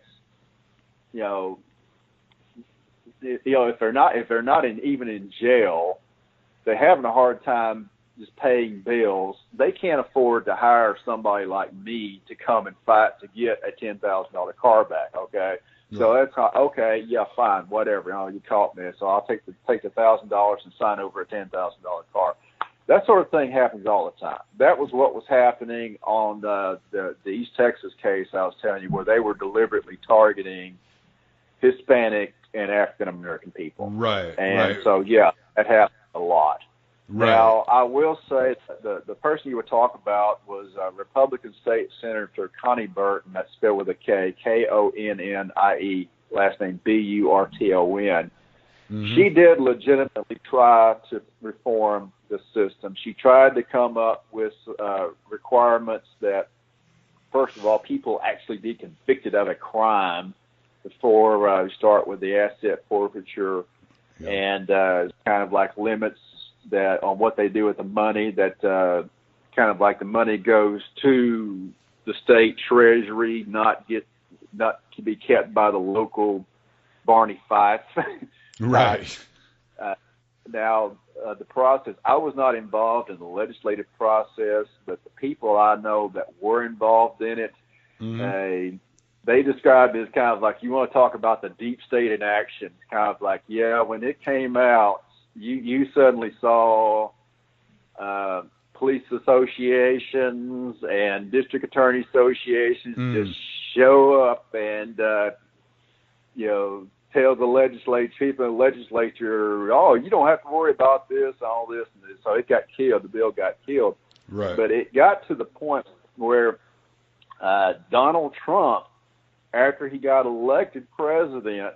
if they're not even in jail, they're having a hard time just paying bills. They can't afford to hire somebody like me to come and fight to get a $10,000 car back. Okay, yeah. So that's okay. Yeah, fine, whatever. You caught me, so I'll take the $1,000 and sign over a $10,000 car. That sort of thing happens all the time. That was what was happening on the East Texas case I was telling you, where they were deliberately targeting Hispanic and African American people. Right. And so, yeah, that happens a lot. Right. Now, I will say that the person you were talking about was Republican State Senator Connie Burton. That's spelled with a K, Konnie, last name Burton. Mm-hmm. She did legitimately try to reform the system. She tried to come up with requirements that, first of all, people actually be convicted of a crime before we start with the asset forfeiture, and kind of like limits that on what they do with the money, that kind of like the money goes to the state treasury, not to be kept by the local Barney Fife. Right. Now, the process, I was not involved in the legislative process, but the people I know that were involved in it, mm-hmm. They described it as kind of like, you want to talk about the deep state in action. It's kind of like, yeah, when it came out, you suddenly saw police associations and district attorney associations just show up and, tell the legislature, oh, you don't have to worry about this, all this, and this. So it got killed. The bill got killed. Right. But it got to the point where Donald Trump, after he got elected president,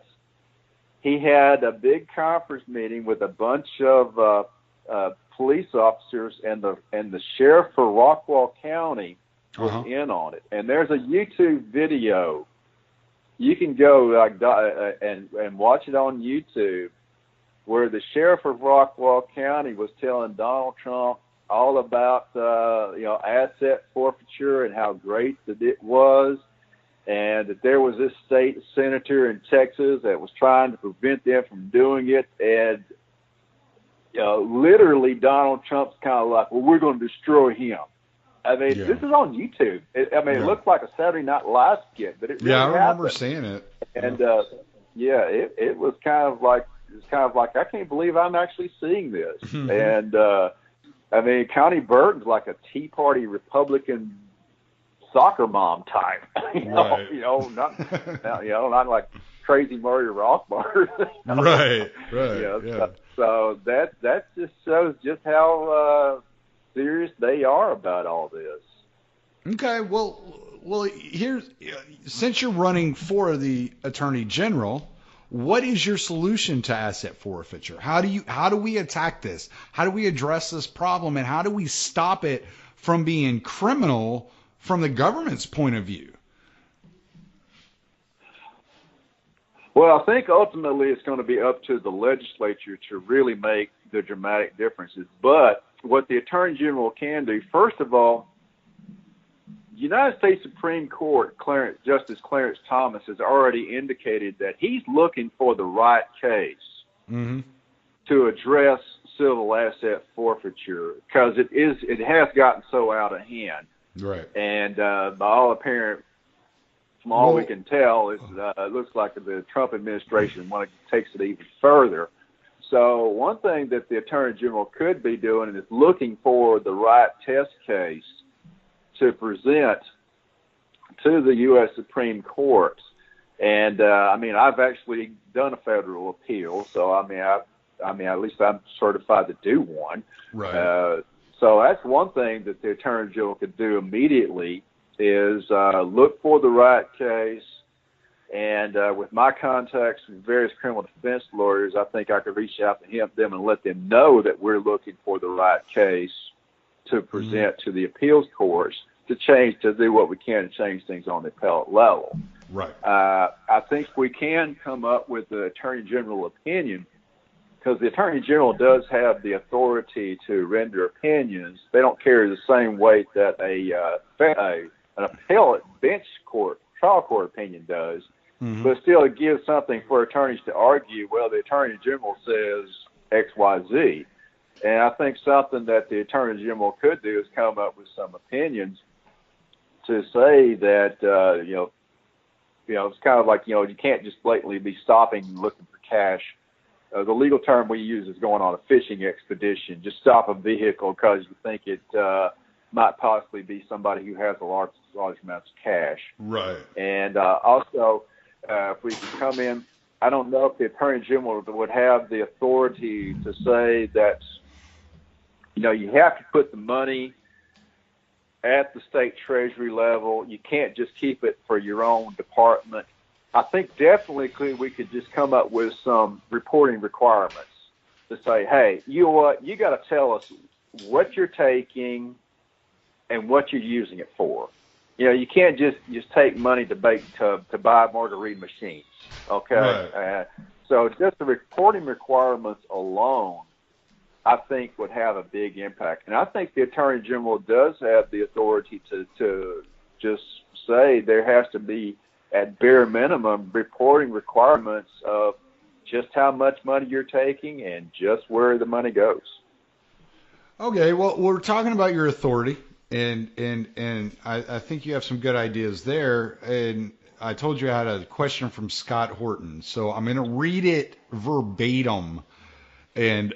he had a big conference meeting with a bunch of police officers, and the sheriff for Rockwall County was in on it. And there's a YouTube video. You can go and watch it on YouTube, where the sheriff of Rockwall County was telling Donald Trump all about asset forfeiture and how great that it was, and that there was this state senator in Texas that was trying to prevent them from doing it. And literally Donald Trump's kind of like, well, we're going to destroy him. I mean, This is on YouTube. It looks like a Saturday Night Live skit, but it really happened. I remember seeing it. And it was kind of like I can't believe I'm actually seeing this. And Connie Burton's like a Tea Party Republican soccer mom type. Not like crazy Murray Rothbard. Right. So that just shows just how serious they are about all this. Okay, well, here's, since you're running for the Attorney General, what is your solution to asset forfeiture? How do we attack this? How do we address this problem, and how do we stop it from being criminal from the government's point of view? Well, I think ultimately it's going to be up to the legislature to really make the dramatic differences. But what the Attorney General can do, first of all, the United States Supreme Court, Justice Clarence Thomas, has already indicated that he's looking for the right case to address civil asset forfeiture, because it has gotten so out of hand. Right. And by all apparent, from all we can tell, it looks like the Trump administration takes it even further. So one thing that the Attorney General could be doing is looking for the right test case to present to the U.S. Supreme Court. And I've actually done a federal appeal, so at least I'm certified to do one. Right. So that's one thing that the Attorney General could do immediately is look for the right case. And with my contacts with various criminal defense lawyers, I think I could reach out to them and let them know that we're looking for the right case to present to the appeals courts to do what we can to change things on the appellate level. Right. I think we can come up with the Attorney General opinion, because the Attorney General does have the authority to render opinions. They don't carry the same weight that an appellate bench court, trial court opinion does. But still, it gives something for attorneys to argue. Well, the Attorney General says X, Y, Z. And I think something that the Attorney General could do is come up with some opinions to say that, it's kind of like, you can't just blatantly be stopping and looking for cash. The legal term we use is going on a fishing expedition. Just stop a vehicle because you think it might possibly be somebody who has a large amounts of cash. Right. And also, if we can come in, I don't know if the Attorney General would have the authority to say that, you have to put the money at the state treasury level. You can't just keep it for your own department. I think definitely we could just come up with some reporting requirements to say, hey, you know what, you got to tell us what you're taking and what you're using it for. You can't just take money to buy margarita machines, okay? Right. So just the reporting requirements alone, I think, would have a big impact. And I think the Attorney General does have the authority to just say there has to be, at bare minimum, reporting requirements of just how much money you're taking and just where the money goes. Okay, well, we're talking about your authority. And I think you have some good ideas there. And I told you I had a question from Scott Horton, so I'm going to read it verbatim, and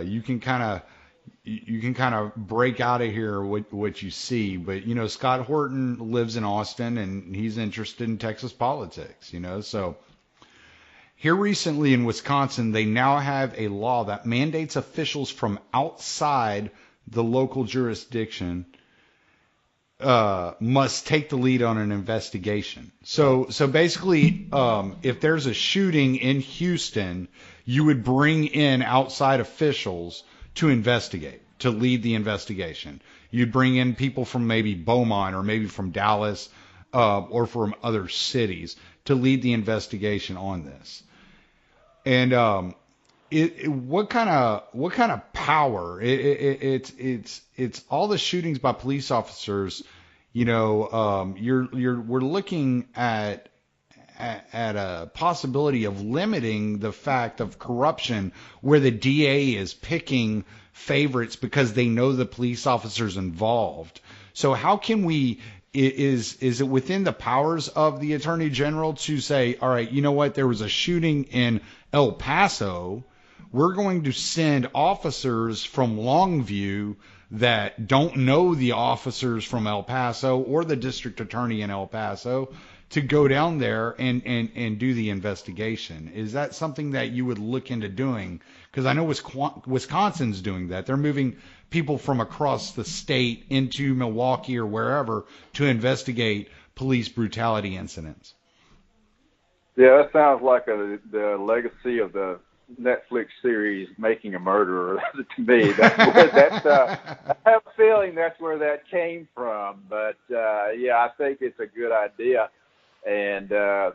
you can kind of break out of here what you see. But Scott Horton lives in Austin, and he's interested in Texas politics. So here recently in Wisconsin, they now have a law that mandates officials from outside the local jurisdiction must take the lead on an investigation. So basically, if there's a shooting in Houston, you would bring in outside officials to investigate, to lead the investigation. You'd bring in people from maybe Beaumont or maybe from Dallas or from other cities to lead the investigation on this. And what kind of power? It's all the shootings by police officers. We're looking at a possibility of limiting the fact of corruption, where the DA is picking favorites because they know the police officers involved. So how can we? Is it within the powers of the Attorney General to say, all right, you know what? There was a shooting in El Paso. We're going to send officers from Longview that don't know the officers from El Paso or the district attorney in El Paso to go down there and do the investigation. Is that something that you would look into doing? Because I know Wisconsin's doing that. They're moving people from across the state into Milwaukee or wherever to investigate police brutality incidents. Yeah, that sounds like the legacy of the Netflix series Making a Murderer to me. I have a feeling that's where that came from. But yeah, I think it's a good idea. And I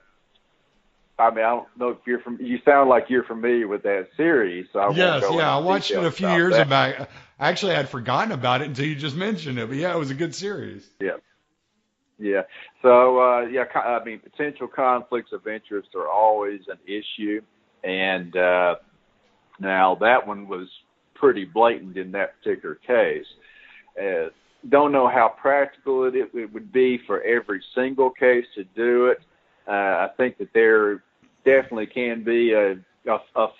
don't know if you sound like you're familiar with that series. So I watched it a few years back. Actually, I'd forgotten about it until you just mentioned it. But yeah, it was a good series. Yeah. So potential conflicts of interest are always an issue. And now that one was pretty blatant in that particular case. Don't know how practical it would be for every single case to do it. I think that there definitely can be a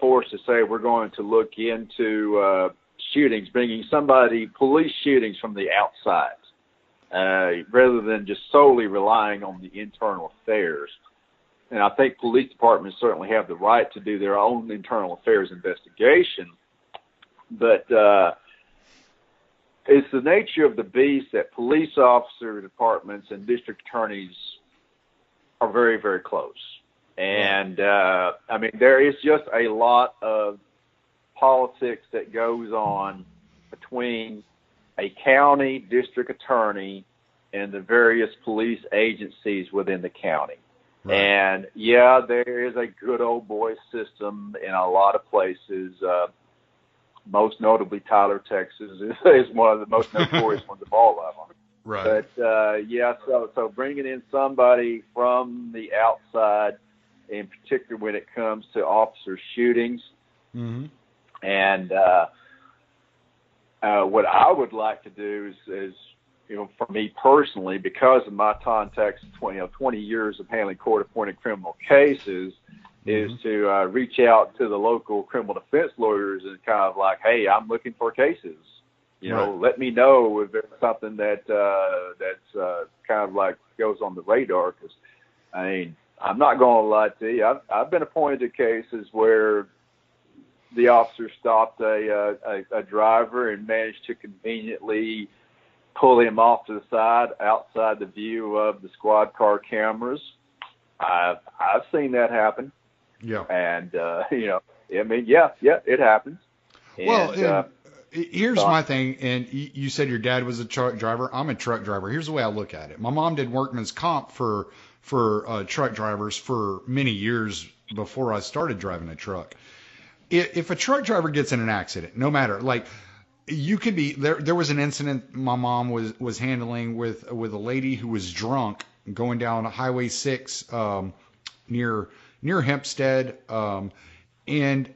force to say we're going to look into shootings, bringing police shootings from the outside, rather than just solely relying on the internal affairs. And I think police departments certainly have the right to do their own internal affairs investigation. But it's the nature of the beast that police officer departments and district attorneys are very, very close. And, I mean, there is just a lot of politics that goes on between a county district attorney and the various police agencies within the county. Right. And, yeah, there is a good old boy system in a lot of places. Most notably, Tyler, Texas is one of the most notorious ones of all of them. Right. But, yeah, so bringing in somebody from the outside, in particular when it comes to officer shootings. Mm-hmm. And what I would like to do is, you know, for me personally, because of my contacts, 20 years of handling court-appointed criminal cases, is to reach out to the local criminal defense lawyers and kind of like, hey, I'm looking for cases. You know, let me know if there's something that's kind of like goes on the radar. Because, I mean, I'm not going to lie to you. I've been appointed to cases where the officer stopped a driver and managed to conveniently pull him off to the side outside the view of the squad car cameras. I've seen that happen. Yeah. And, you know, I mean, yeah, it happens. Well, here's my thing. And you said your dad was a truck driver. I'm a truck driver. Here's the way I look at it. My mom did workman's comp for truck drivers for many years before I started driving a truck. If a truck driver gets in an accident, no matter, like, you could be there was an incident my mom was handling with a lady who was drunk going down Highway 6 near Hempstead, and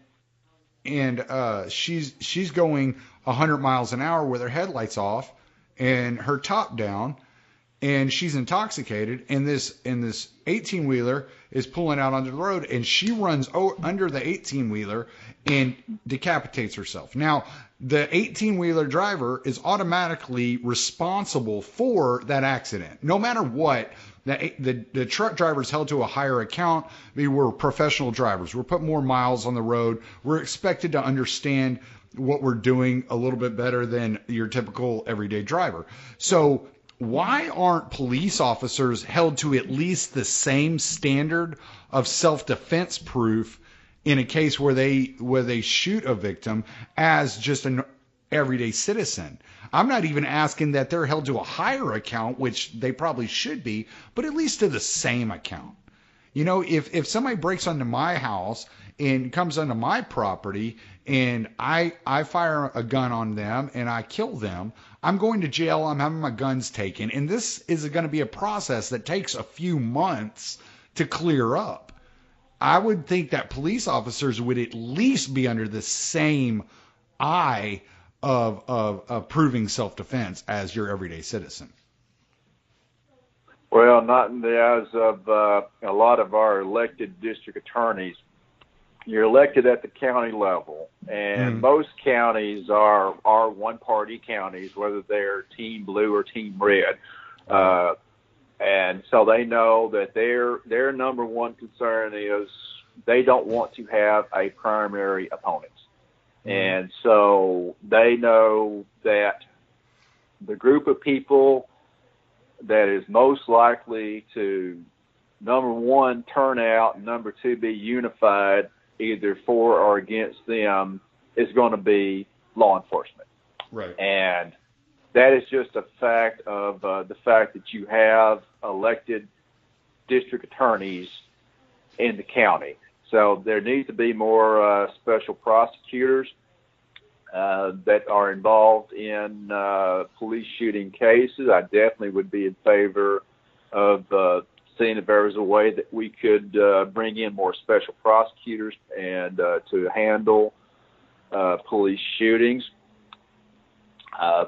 she's going 100 miles an hour with her headlights off and her top down, and she's intoxicated, and this 18-wheeler is pulling out onto the road, and she runs under the 18-wheeler and decapitates herself. Now, the 18-wheeler driver is automatically responsible for that accident. No matter what, the truck driver is held to a higher account. We're professional drivers. We're putting more miles on the road. We're expected to understand what we're doing a little bit better than your typical everyday driver. So why aren't police officers held to at least the same standard of self-defense proof in a case where they shoot a victim as just an everyday citizen? I'm not even asking that they're held to a higher account, which they probably should be, but at least to the same account. You know, if somebody breaks onto my house and comes onto my property and I fire a gun on them and I kill them, I'm going to jail, I'm having my guns taken, and this is going to be a process that takes a few months to clear up. I would think that police officers would at least be under the same eye of proving self-defense as your everyday citizen. Well, not in the eyes of a lot of our elected district attorneys. You're elected at the county level, and most counties are one-party counties, whether they're Team Blue or Team Red. And so they know that their number one concern is they don't want to have a primary opponent. And so they know that the group of people that is most likely to, number one, turn out, and number two, be unified either for or against them is going to be law enforcement. Right. And that is just a fact of the fact that you have elected district attorneys in the county. So there needs to be more special prosecutors that are involved in police shooting cases. I definitely would be in favor of seeing if there was a way that we could bring in more special prosecutors and to handle police shootings.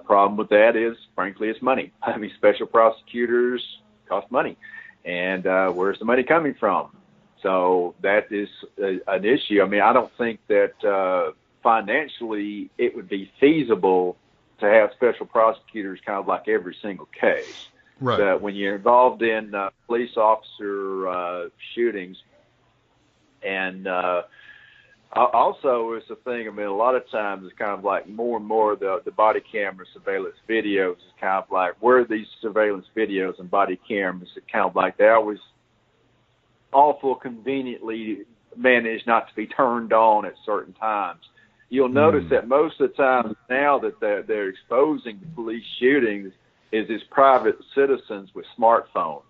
Problem with that is, frankly, it's money. I mean, special prosecutors cost money, and where's the money coming from? So that is an issue. I mean, I don't think that financially it would be feasible to have special prosecutors kind of like every single case. Right. But when you're involved in police officer shootings, and Also, it's a thing. I mean, a lot of times it's kind of like more and more the body camera surveillance videos is kind of like where these surveillance videos and body cameras are kind of like they always awful conveniently manage not to be turned on at certain times. You'll notice that most of the time now that they're exposing the police shootings is these private citizens with smartphones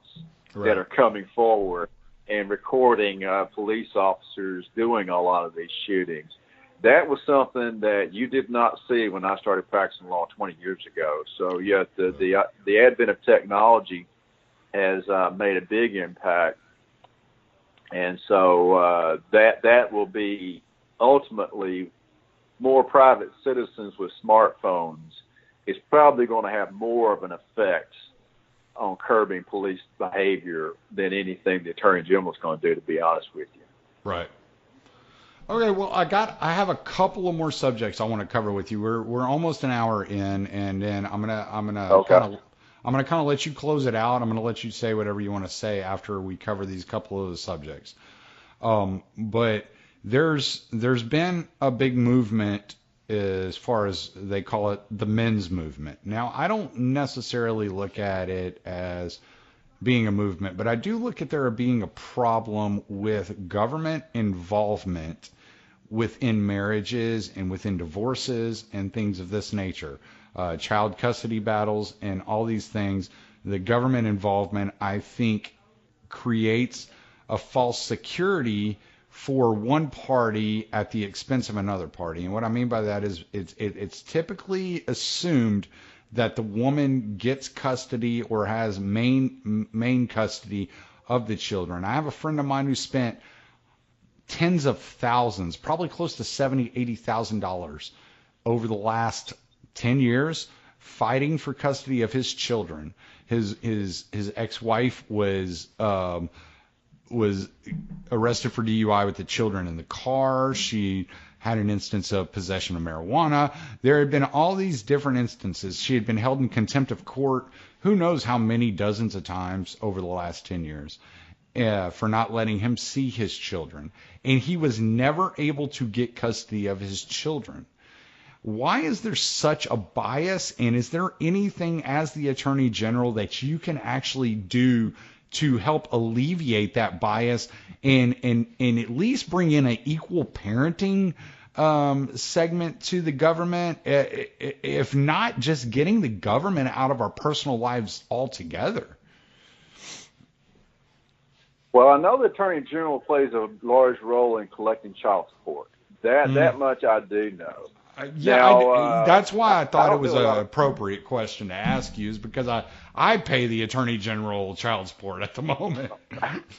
that are coming forward and recording police officers doing a lot of these shootings. That was something that you did not see when I started practicing law 20 years ago. So, yeah, the advent of technology has made a big impact. And so that will be ultimately more private citizens with smartphones is probably going to have more of an effect on curbing police behavior than anything the Attorney General is going to do, to be honest with you. Right. Okay, well, I have a couple of more subjects I want to cover with you. We're almost an hour in, and then I'm gonna kind of let you close it out. I'm gonna let you say whatever you want to say after we cover these couple of the subjects. But there's been a big movement as far as they call it the men's movement. Now, I don't necessarily look at it as being a movement, but I do look at there being a problem with government involvement within marriages and within divorces and things of this nature, child custody battles and all these things. The government involvement, I think, creates a false security for one party at the expense of another party. And what I mean by that is it's typically assumed that the woman gets custody or has main custody of the children. I have a friend of mine who spent tens of thousands, probably close to $70,000, $80,000 over the last 10 years fighting for custody of his children. His ex-wife was arrested for DUI with the children in the car. She had an instance of possession of marijuana. There had been all these different instances. She had been held in contempt of court, who knows how many dozens of times over the last 10 years, for not letting him see his children. And he was never able to get custody of his children. Why is there such a bias? And is there anything as the Attorney General that you can actually do to help alleviate that bias and at least bring in an equal parenting segment to the government, if not just getting the government out of our personal lives altogether? Well, I know the Attorney General plays a large role in collecting child support. That much I do know. That's why I thought it was an appropriate question to ask you, is because I pay the Attorney General child support at the moment.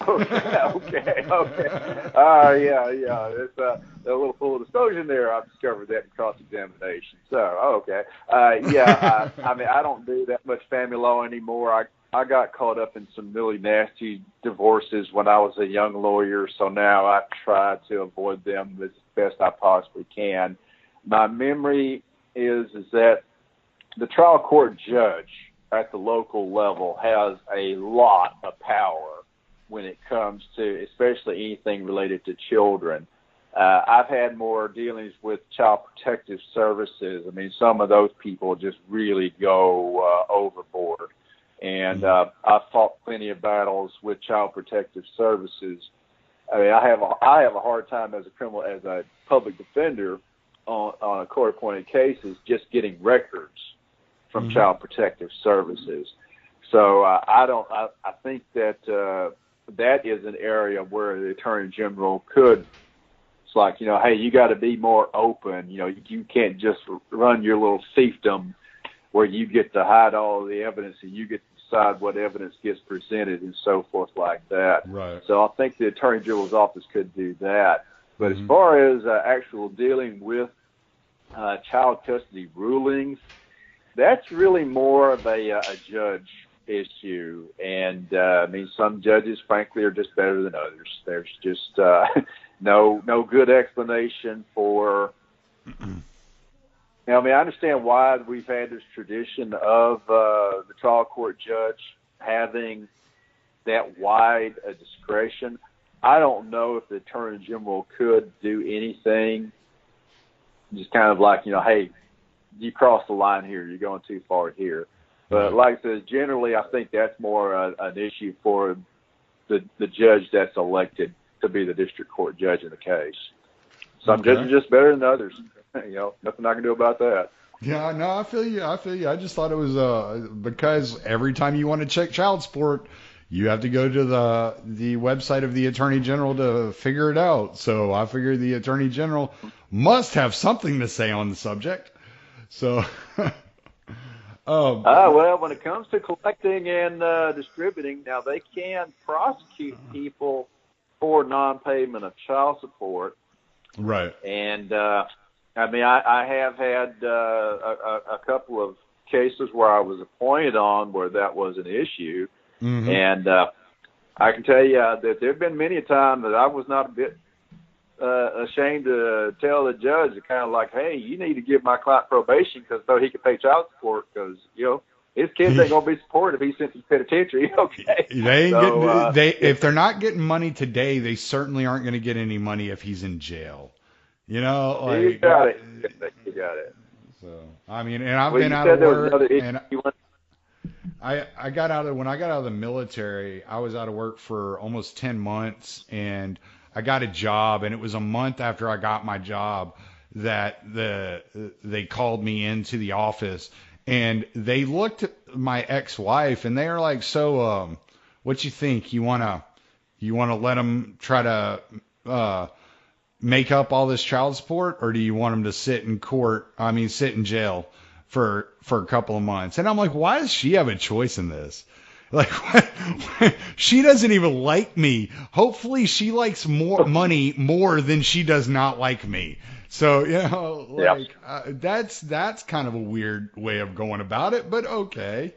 Okay. Yeah. It's a little full disclosure there. I've discovered that in cross-examination. So, okay. I mean, I don't do that much family law anymore. I got caught up in some really nasty divorces when I was a young lawyer, so now I try to avoid them as best I possibly can. My memory is that the trial court judge at the local level has a lot of power when it comes to especially anything related to children. I've had more dealings with Child Protective Services. I mean, some of those people just really go overboard. And I've fought plenty of battles with Child Protective Services. I mean, I have a hard time as a public defender on a court-appointed cases, just getting records from Child Protective Services. So I think that that is an area where the Attorney General could. It's like, hey, you got to be more open. You can't just run your little fiefdom where you get to hide all the evidence and you get to decide what evidence gets presented and so forth like that. Right. So I think the Attorney General's office could do that. But as far as actual dealing with child custody rulings, that's really more of a judge issue. And, I mean, some judges, frankly, are just better than others. There's just no good explanation for... Now, I mean, I understand why we've had this tradition of the trial court judge having that wide a discretion. I don't know if the Attorney General could do anything. Just kind of like, hey, you crossed the line here. You're going too far here. But like I said, generally, I think that's more an issue for the judge that's elected to be the district court judge in the case. Some judges are just better than others. Nothing I can do about that. Yeah, no, I feel you. I just thought it was because every time you want to check child support, you have to go to the website of the Attorney General to figure it out. So I figured the Attorney General must have something to say on the subject. So, well, when it comes to collecting and distributing, now they can prosecute people for non-payment of child support. Right. And I have had a couple of cases where I was appointed on where that was an issue. Mm-hmm. And I can tell you that there have been many a time that I was not a bit ashamed to tell the judge, kind of like, hey, you need to give my client probation so he can pay child support because, his kids ain't going to be supported if he's sent to the penitentiary. Okay. They ain't if they're not getting money today, they certainly aren't going to get any money if he's in jail. You got it. You got it. So, I mean, and I've been out of work. And I got out of when I got out of the military, I was out of work for almost 10 months, and I got a job, and it was a month after I got my job that they called me into the office, and they looked at my ex-wife, and they were like, "So, what you think? You wanna let him try to make up all this child support, or do you want him to sit in jail for a couple of months?" And I'm like, why does she have a choice in this? Like, she doesn't even like me. Hopefully she likes money more than she does not like me. So, that's kind of a weird way of going about it, but okay.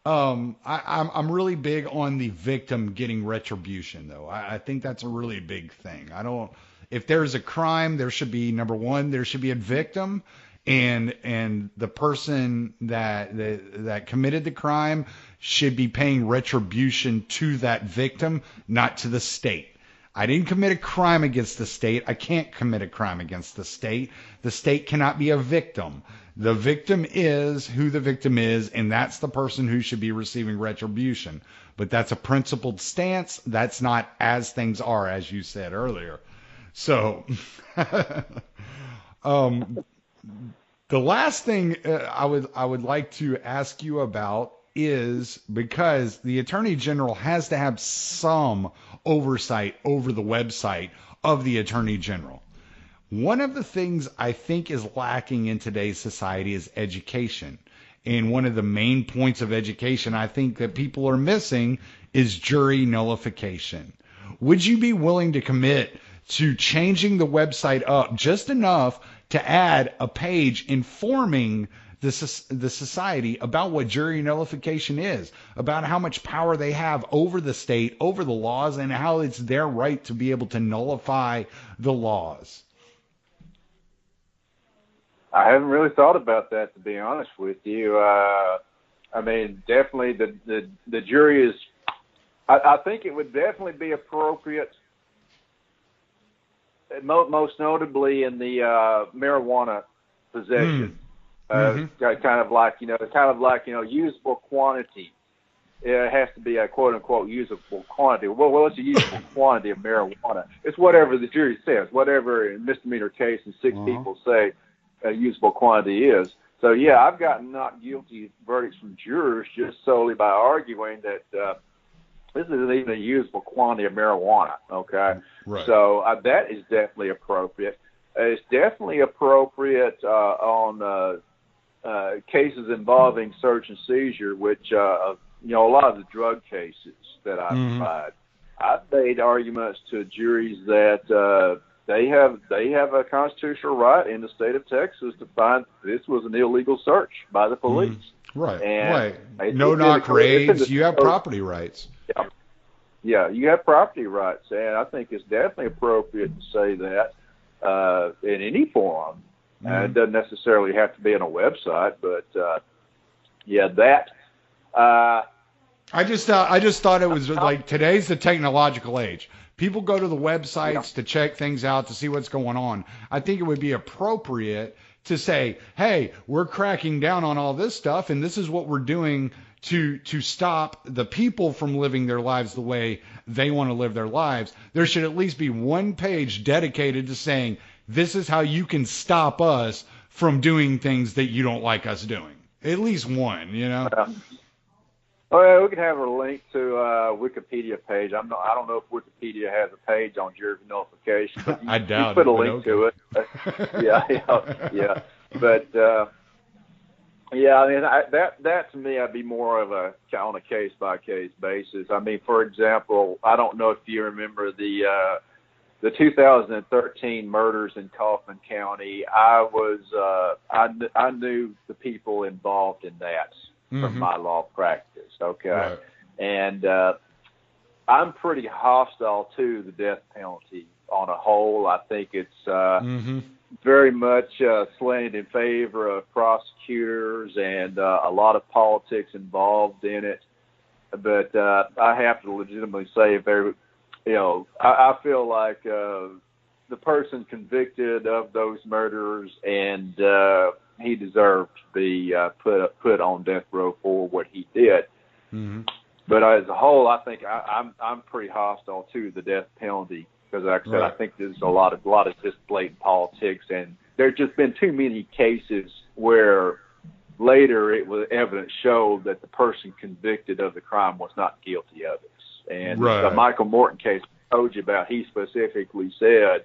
I'm really big on the victim getting retribution, though. I think that's a really big thing. If there's a crime, there should be, number one, there should be a victim, and the person that committed the crime should be paying retribution to that victim, not to the state. I didn't commit a crime against the state. I can't commit a crime against the state. The state cannot be a victim. The victim is who the victim is, and that's the person who should be receiving retribution. But that's a principled stance. That's not as things are, as you said earlier. So, the last thing I would like to ask you about is, because the Attorney General has to have some oversight over the website of the Attorney General. One of the things I think is lacking in today's society is education. And one of the main points of education I think that people are missing is jury nullification. Would you be willing to commit to changing the website up just enough to add a page informing the society about what jury nullification is, about how much power they have over the state, over the laws, and how it's their right to be able to nullify the laws? I haven't really thought about that, to be honest with you. Definitely the jury is, I think it would definitely be appropriate, most notably in the marijuana possession. Kind of like usable quantity. It has to be a quote unquote usable quantity. Well, what's a usable quantity of marijuana? It's whatever the jury says, whatever in misdemeanor case and six people say a usable quantity is. So yeah, I've gotten not guilty verdicts from jurors just solely by arguing that this isn't even a usable quantity of marijuana. Okay, right. So that is definitely appropriate. It's definitely appropriate on cases involving search and seizure, which a lot of the drug cases that I've tried. I've made arguments to juries that they have a constitutional right in the state of Texas to find this was an illegal search by the police. Right. And right. No knock raids. You have property rights. Yeah, you have property rights, and I think it's definitely appropriate to say that in any forum. It doesn't necessarily have to be on a website, but that I just thought it was like today's the technological age. People go to the websites to check things out to see what's going on. I think it would be appropriate to say, hey, we're cracking down on all this stuff, and this is what we're doing to stop the people from living their lives the way they want to live their lives. There should at least be one page dedicated to saying, this is how you can stop us from doing things that you don't like us doing. At least one, you know? Oh, yeah, we can have a link to a Wikipedia page. I don't know if Wikipedia has a page on jury nullification. But I doubt you put it, a link to it. Yeah. But yeah, I mean that to me, I'd be more of on a case by case basis. I mean, for example, I don't know if you remember the 2013 murders in Kaufman County. I knew the people involved in that from my law practice. Okay. Right. And I'm pretty hostile to the death penalty on a whole. I think it's very much slanted in favor of prosecutors and a lot of politics involved in it. But I have to legitimately say, I feel like the person convicted of those murders and he deserved to be put on death row for what he did. But as a whole, I think I'm pretty hostile to the death penalty because, like I said, I think there's a lot of just blatant politics, and there's just been too many cases where later evidence showed that the person convicted of the crime was not guilty of it. And the Michael Morton case I told you about, he specifically said,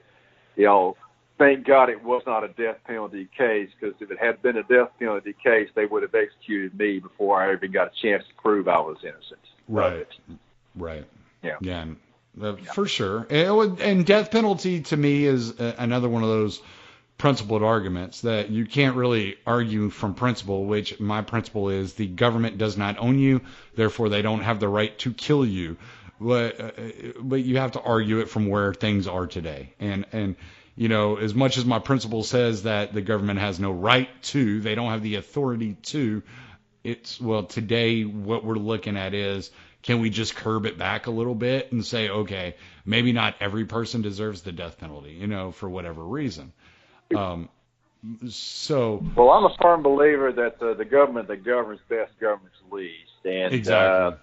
thank God it was not a death penalty case, because if it had been a death penalty case, they would have executed me before I even got a chance to prove I was innocent. Right. Yeah. For sure. And death penalty to me is another one of those principled arguments that you can't really argue from principle, which my principle is the government does not own you, therefore they don't have the right to kill you. But you have to argue it from where things are today. And as much as my principle says that the government has no right to, they don't have the authority to, today what we're looking at is, can we just curb it back a little bit and say, okay, maybe not every person deserves the death penalty, for whatever reason. Well, I'm a firm believer that the government that governs best governs least. And, exactly.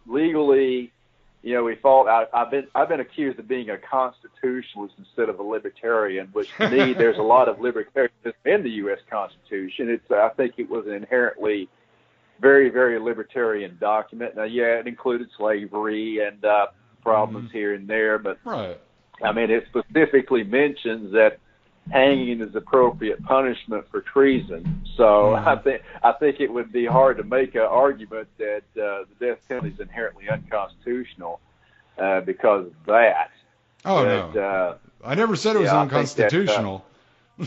Legally, we fought. I've been accused of being a constitutionalist instead of a libertarian, which to me, there's a lot of libertarianism in the U.S. Constitution. I think it was an inherently very, very libertarian document. Now, yeah, it included slavery and problems here and there, but I mean, it specifically mentions that hanging is appropriate punishment for treason. So I think it would be hard to make an argument that the death penalty is inherently unconstitutional because of that. No. I never said it was unconstitutional. I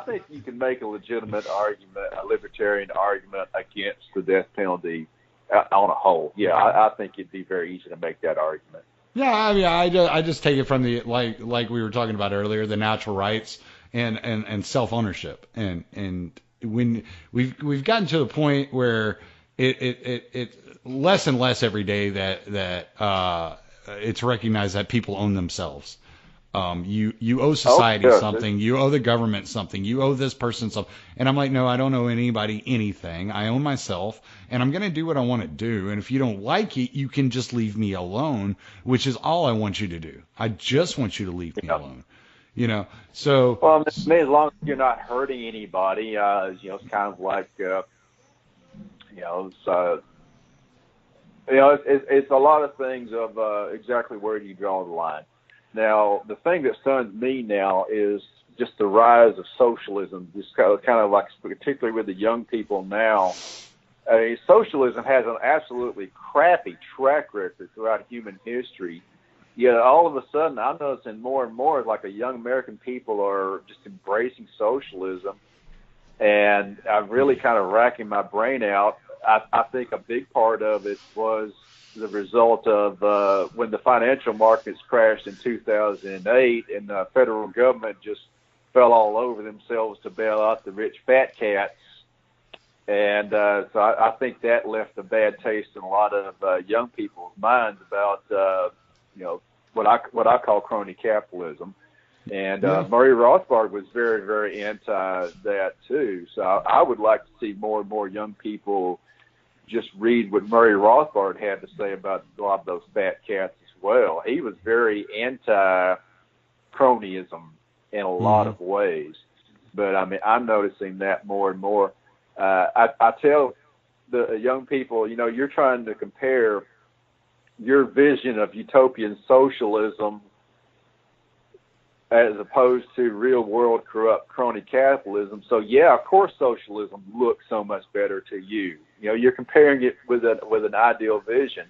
think you can make a legitimate argument, a libertarian argument against the death penalty on a whole. Yeah, I think it'd be very easy to make that argument. Yeah, I mean, I just take it from the like we were talking about earlier, the natural rights and self ownership, and when we've gotten to the point where it less and less every day that it's recognized that people own themselves. You owe society something, you owe the government something, you owe this person something. And I'm like, no, I don't owe anybody anything. I own myself, and I'm going to do what I want to do. And if you don't like it, you can just leave me alone, which is all I want you to do. I just want you to leave me alone. So. Well, as long as you're not hurting anybody, it's kind of like, it's a lot of things of exactly where do you draw the line. Now, the thing that stuns me now is just the rise of socialism, just kind of like, particularly with the young people now. I mean, socialism has an absolutely crappy track record throughout human history. Yet all of a sudden, I'm noticing more and more like young American people are just embracing socialism. And I'm really kind of racking my brain out. I think a big part of it was the result of when the financial markets crashed in 2008 and the federal government just fell all over themselves to bail out the rich fat cats. And so I think that left a bad taste in a lot of young people's minds about what I call crony capitalism. And Murray Rothbard was very, very anti that too. So I would like to see more and more young people just read what Murray Rothbard had to say about a lot of those fat cats as well. He was very anti-cronyism in a lot of ways. But, I mean, I'm noticing that more and more. I tell the young people, you're trying to compare your vision of utopian socialism as opposed to real-world corrupt crony capitalism. So, yeah, of course socialism looks so much better to you. You're comparing it with an ideal vision.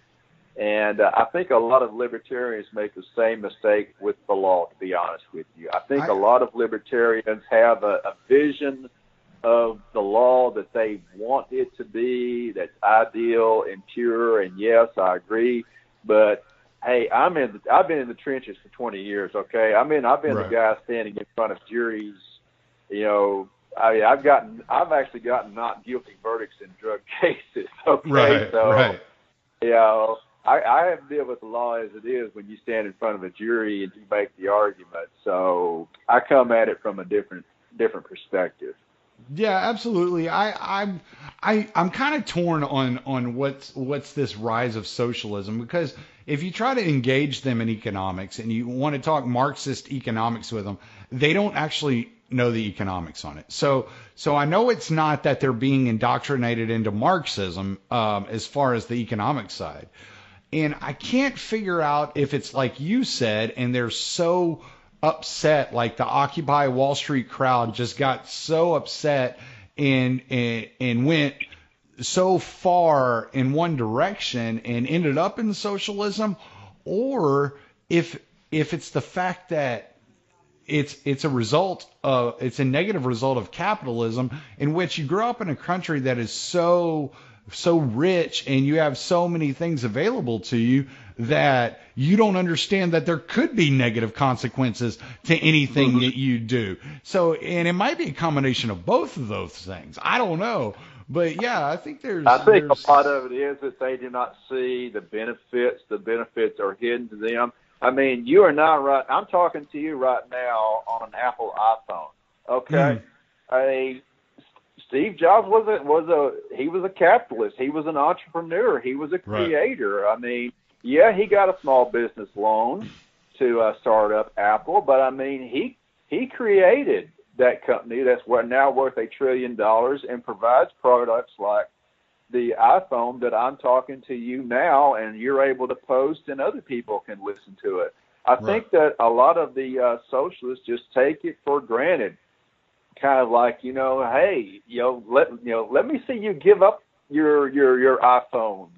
And I think a lot of libertarians make the same mistake with the law, to be honest with you. I think a lot of libertarians have a vision of the law that they want it to be, that's ideal and pure, and yes, I agree. But hey, I've been in the trenches for 20 years. Okay, I've been the guy standing in front of juries. I've actually gotten not guilty verdicts in drug cases. Okay, I have to deal with the law as it is when you stand in front of a jury and you make the argument. So I come at it from a different perspective. Yeah, absolutely. I'm kind of torn on what's this rise of socialism, because if you try to engage them in economics and you want to talk Marxist economics with them, they don't actually know the economics on it. So I know it's not that they're being indoctrinated into Marxism as far as the economic side. And I can't figure out if it's like you said, and they're so upset, like the Occupy Wall Street crowd just got so upset and went so far in one direction and ended up in socialism, or if it's the fact that it's a negative result of capitalism, in which you grow up in a country that is so rich and you have so many things available to you that you don't understand that there could be negative consequences to anything that you do. So, and it might be a combination of both of those things. I don't know. But yeah, I think a lot of it is that they do not see the benefits. The benefits are hidden to them. I mean, you are not right. I'm talking to you right now on an Apple iPhone. Okay. Steve Jobs was a capitalist. He was an entrepreneur. He was a creator. Right. I mean, yeah, he got a small business loan to start up Apple, but I mean, he created that company that's now worth $1 trillion and provides products like the iPhone that I'm talking to you now, and you're able to post and other people can listen to it. I think that a lot of the socialists just take it for granted. Kind of like, hey, let me see you give up your iPhones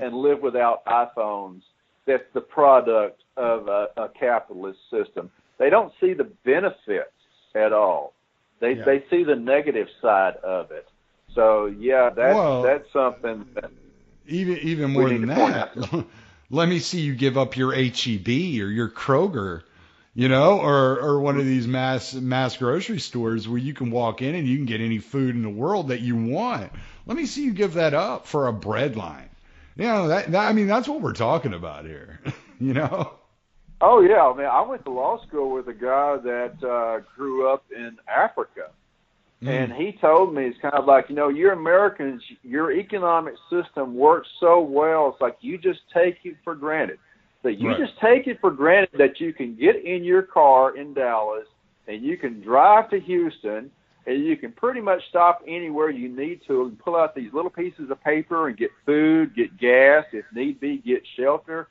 and live without iPhones. That's the product of a capitalist system. They don't see the benefits at all. They see the negative side of it. So yeah, that's something that even more than that. Let me see you give up your H-E-B or your Kroger. Or one of these mass grocery stores where you can walk in and you can get any food in the world that you want. Let me see you give that up for a bread line. That's what we're talking about here. Oh yeah, I mean, I went to law school with a guy that grew up in Africa, and he told me, it's kind of like, you Americans, your economic system works so well. It's like you just take it for granted. So you just take it for granted that you can get in your car in Dallas and you can drive to Houston and you can pretty much stop anywhere you need to and pull out these little pieces of paper and get food, get gas, if need be, get shelter.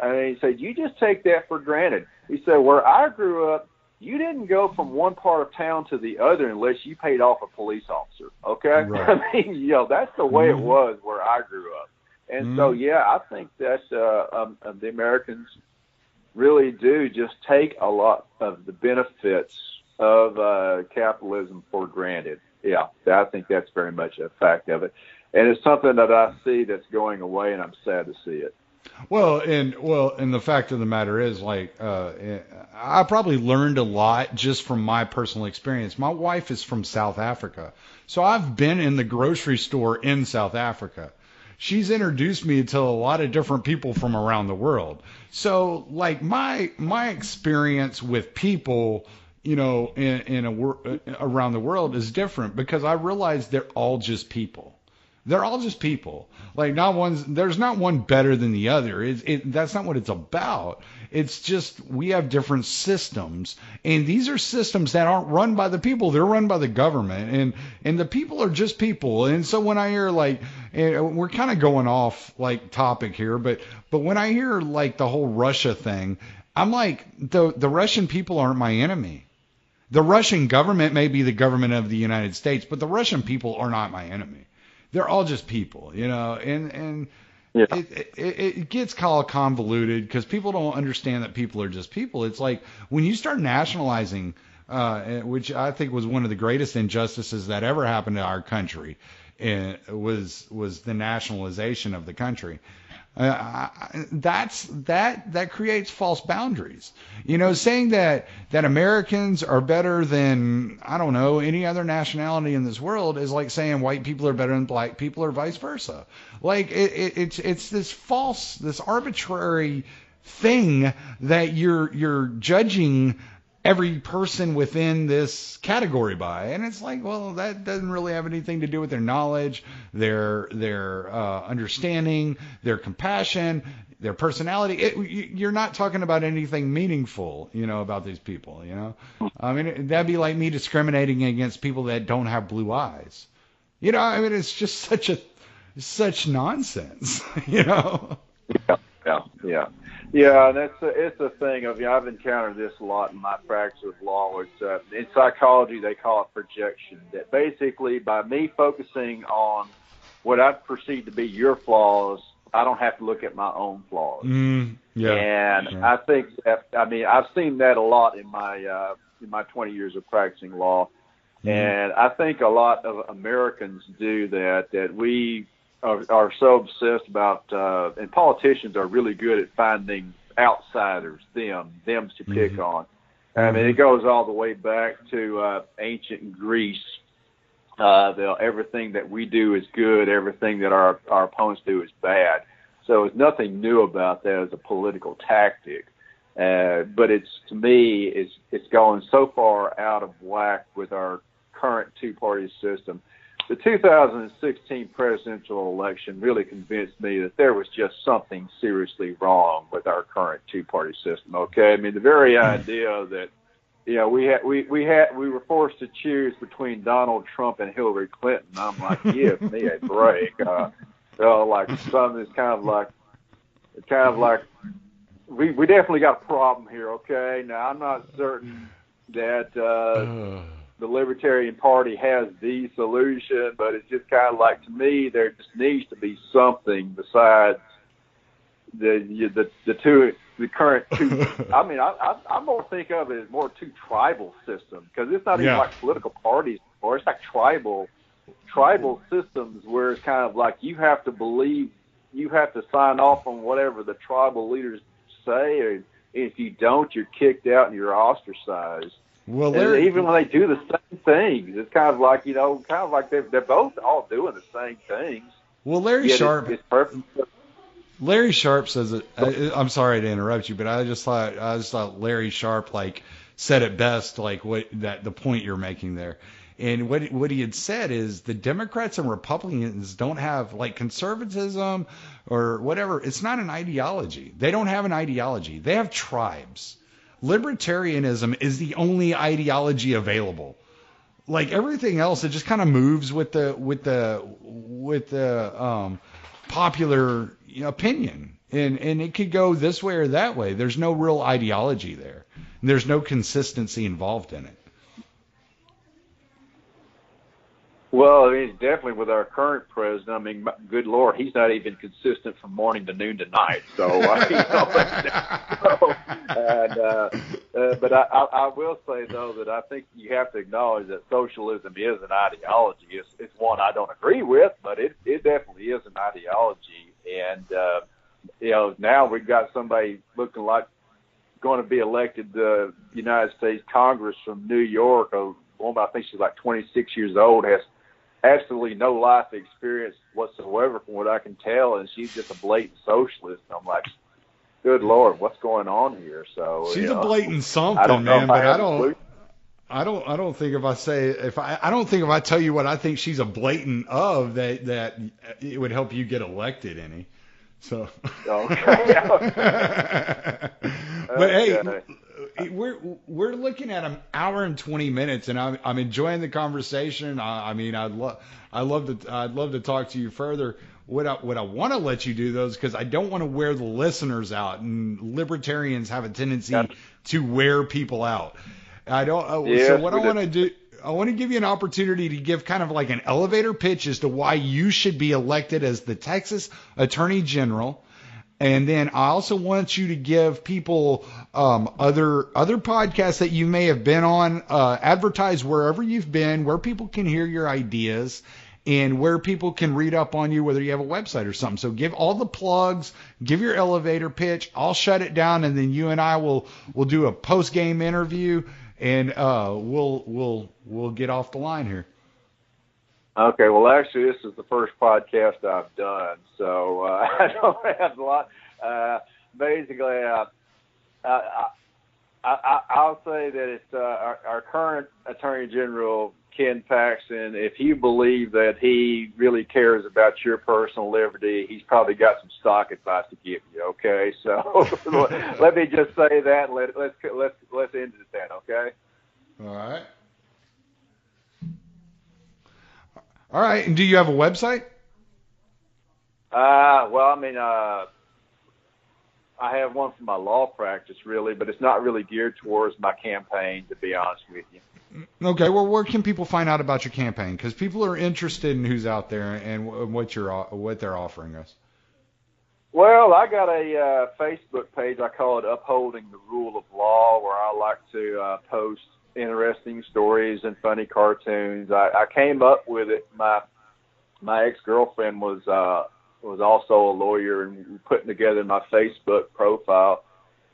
And he said, you just take that for granted. He said, where I grew up, you didn't go from one part of town to the other unless you paid off a police officer. Okay? Right. I mean, that's the way it was where I grew up. And so, yeah, I think that the Americans really do just take a lot of the benefits of capitalism for granted. Yeah, I think that's very much a fact of it. And it's something that I see that's going away, and I'm sad to see it. And the fact of the matter is, like, I probably learned a lot just from my personal experience. My wife is from South Africa, so I've been in the grocery store in South Africa. She's introduced me to a lot of different people from around the world. So, like, my experience with people, around the world is different because I realize they're all just people. They're all just people. Like, there's not one better than the other. That's not what it's about. It's just we have different systems, and these are systems that aren't run by the people. They're run by the government, and the people are just people. And so when I hear, like, we're kind of going off like topic here, but when I hear like the whole Russia thing, I'm like, the Russian people aren't my enemy. The Russian government may be the government of the United States, but the Russian people are not my enemy. They're all just people, and Yeah. it gets all convoluted because people don't understand that people are just people. It's like when you start nationalizing, which I think was one of the greatest injustices that ever happened to our country, was the nationalization of the country. That creates false boundaries. Saying that Americans are better than, I don't know, any other nationality in this world is like saying white people are better than black people or vice versa. Like it's this false, this arbitrary thing that you're judging every person within this category by, and it's like, well, that doesn't really have anything to do with their knowledge, their understanding, their compassion, their personality. You're not talking about anything meaningful, about these people. I mean, that'd be like me discriminating against people that don't have blue eyes. I mean, it's just such nonsense. Yeah, and it's a thing of, I've encountered this a lot in my practice of law. It's in psychology they call it projection. That basically by me focusing on what I perceive to be your flaws, I don't have to look at my own flaws. I think that, I've seen that a lot in my 20 years of practicing law, and I think a lot of Americans do that we are so obsessed about, and politicians are really good at finding outsiders, them to pick on. I mean, it goes all the way back to ancient Greece. Everything that we do is good. Everything that our opponents do is bad. So there's nothing new about that as a political tactic. But to me, it's going so far out of whack with our current two-party system. The 2016 presidential election really convinced me that there was just something seriously wrong with our current two-party system. Okay, I mean, the very idea that we were forced to choose between Donald Trump and Hillary Clinton. I'm like, give me a break. Like something is kind of like we definitely got a problem here. Okay, now I'm not certain that the Libertarian Party has the solution, but it's just kind of like, to me, there just needs to be something besides the current two. I mean, I'm going to think of it as more two tribal systems, because it's not even like political parties anymore. It's like tribal systems where it's kind of like you have to believe, you have to sign off on whatever the tribal leaders say, and if you don't, you're kicked out and you're ostracized. Well, even when they do the same things, it's kind of like, they're both all doing the same things. Well, Larry Sharp. It's perfect. Larry Sharp says it. I'm sorry to interrupt you, but I just thought Larry Sharp said it best, the point you're making there. And what he had said is the Democrats and Republicans don't have conservatism or whatever. It's not an ideology. They don't have an ideology. They have tribes. Libertarianism is the only ideology available. Like everything else, it just kind of moves with the popular opinion, and it could go this way or that way. There's no real ideology there. There's no consistency involved in it. Well, I mean, definitely with our current president, I mean, good Lord, he's not even consistent from morning to noon to night. So, but I will say, though, that I think you have to acknowledge that socialism is an ideology. It's one I don't agree with, but it definitely is an ideology. And, now we've got somebody looking like going to be elected to the United States Congress from New York. A woman, I think she's like 26 years old, has absolutely no life experience whatsoever from what I can tell, and she's just a blatant socialist. And I'm like, good Lord, what's going on here? So she's a blatant something, man. But I don't think if I tell you what I think she's a blatant of, that it would help you get elected any. So. Okay. But hey, we're looking at an hour and 20 minutes, and I'm enjoying the conversation. I mean, I'd love to talk to you further. What I want to let you do, though, is because I don't want to wear the listeners out, and libertarians have a tendency to wear people out. I don't. So what I want to do, I want to give you an opportunity to give kind of like an elevator pitch as to why you should be elected as the Texas Attorney General. And then I also want you to give people other podcasts that you may have been on, advertise wherever you've been, where people can hear your ideas, and where people can read up on you, whether you have a website or something. So give all the plugs, give your elevator pitch. I'll shut it down, and then you and I will do a post-game interview, and we'll get off the line here. Okay, well, actually, this is the first podcast I've done, so I don't have a lot. Basically, I'll say that it's our current Attorney General, Ken Paxton. If you believe that he really cares about your personal liberty, he's probably got some stock advice to give you. Okay, so let me just say that. Let's end it at that. Okay. All right. All right, and do you have a website? Well, I mean, I have one for my law practice, really, but it's not really geared towards my campaign, to be honest with you. Okay, well, where can people find out about your campaign? Because people are interested in who's out there and what they're offering us. Well, I got a Facebook page. I call it Upholding the Rule of Law, where I like to post interesting stories and funny cartoons. I came up with it. My ex-girlfriend was also a lawyer, and putting together my Facebook profile.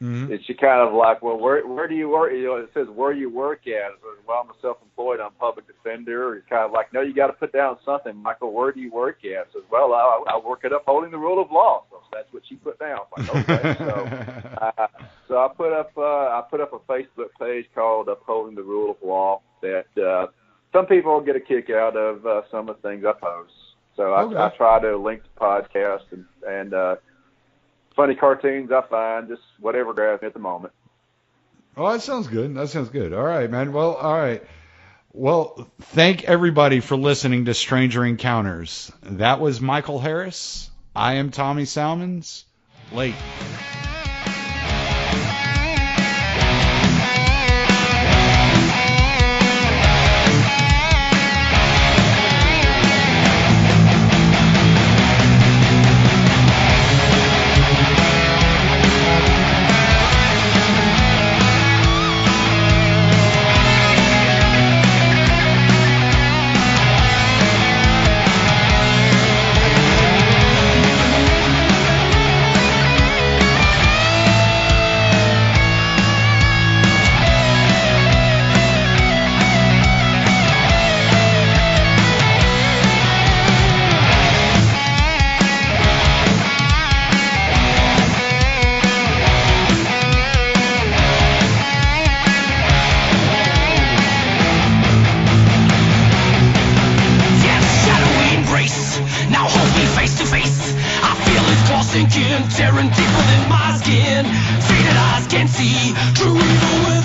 Mm-hmm. And she kind of like, well, where do you work? You know, it says where you work at. I said, well, I'm a self-employed. I'm a public defender. It's kind of like, no, you got to put down something. Michael, where do you work at? I said, well, I work at Upholding the Rule of Law. So that's what she put down. I'm like, okay. So I put up a Facebook page called Upholding the Rule of Law that some people will get a kick out of some of the things I post. So I try to link to podcasts and funny cartoons I find, just whatever grabs me at the moment. Oh, that sounds good. All right, man. Well, all right. Well, thank everybody for listening to Stranger Encounters. That was Michael Harris. I am Tommy Salmons. Late. Tearing deep within my skin, see that eyes can see true evil.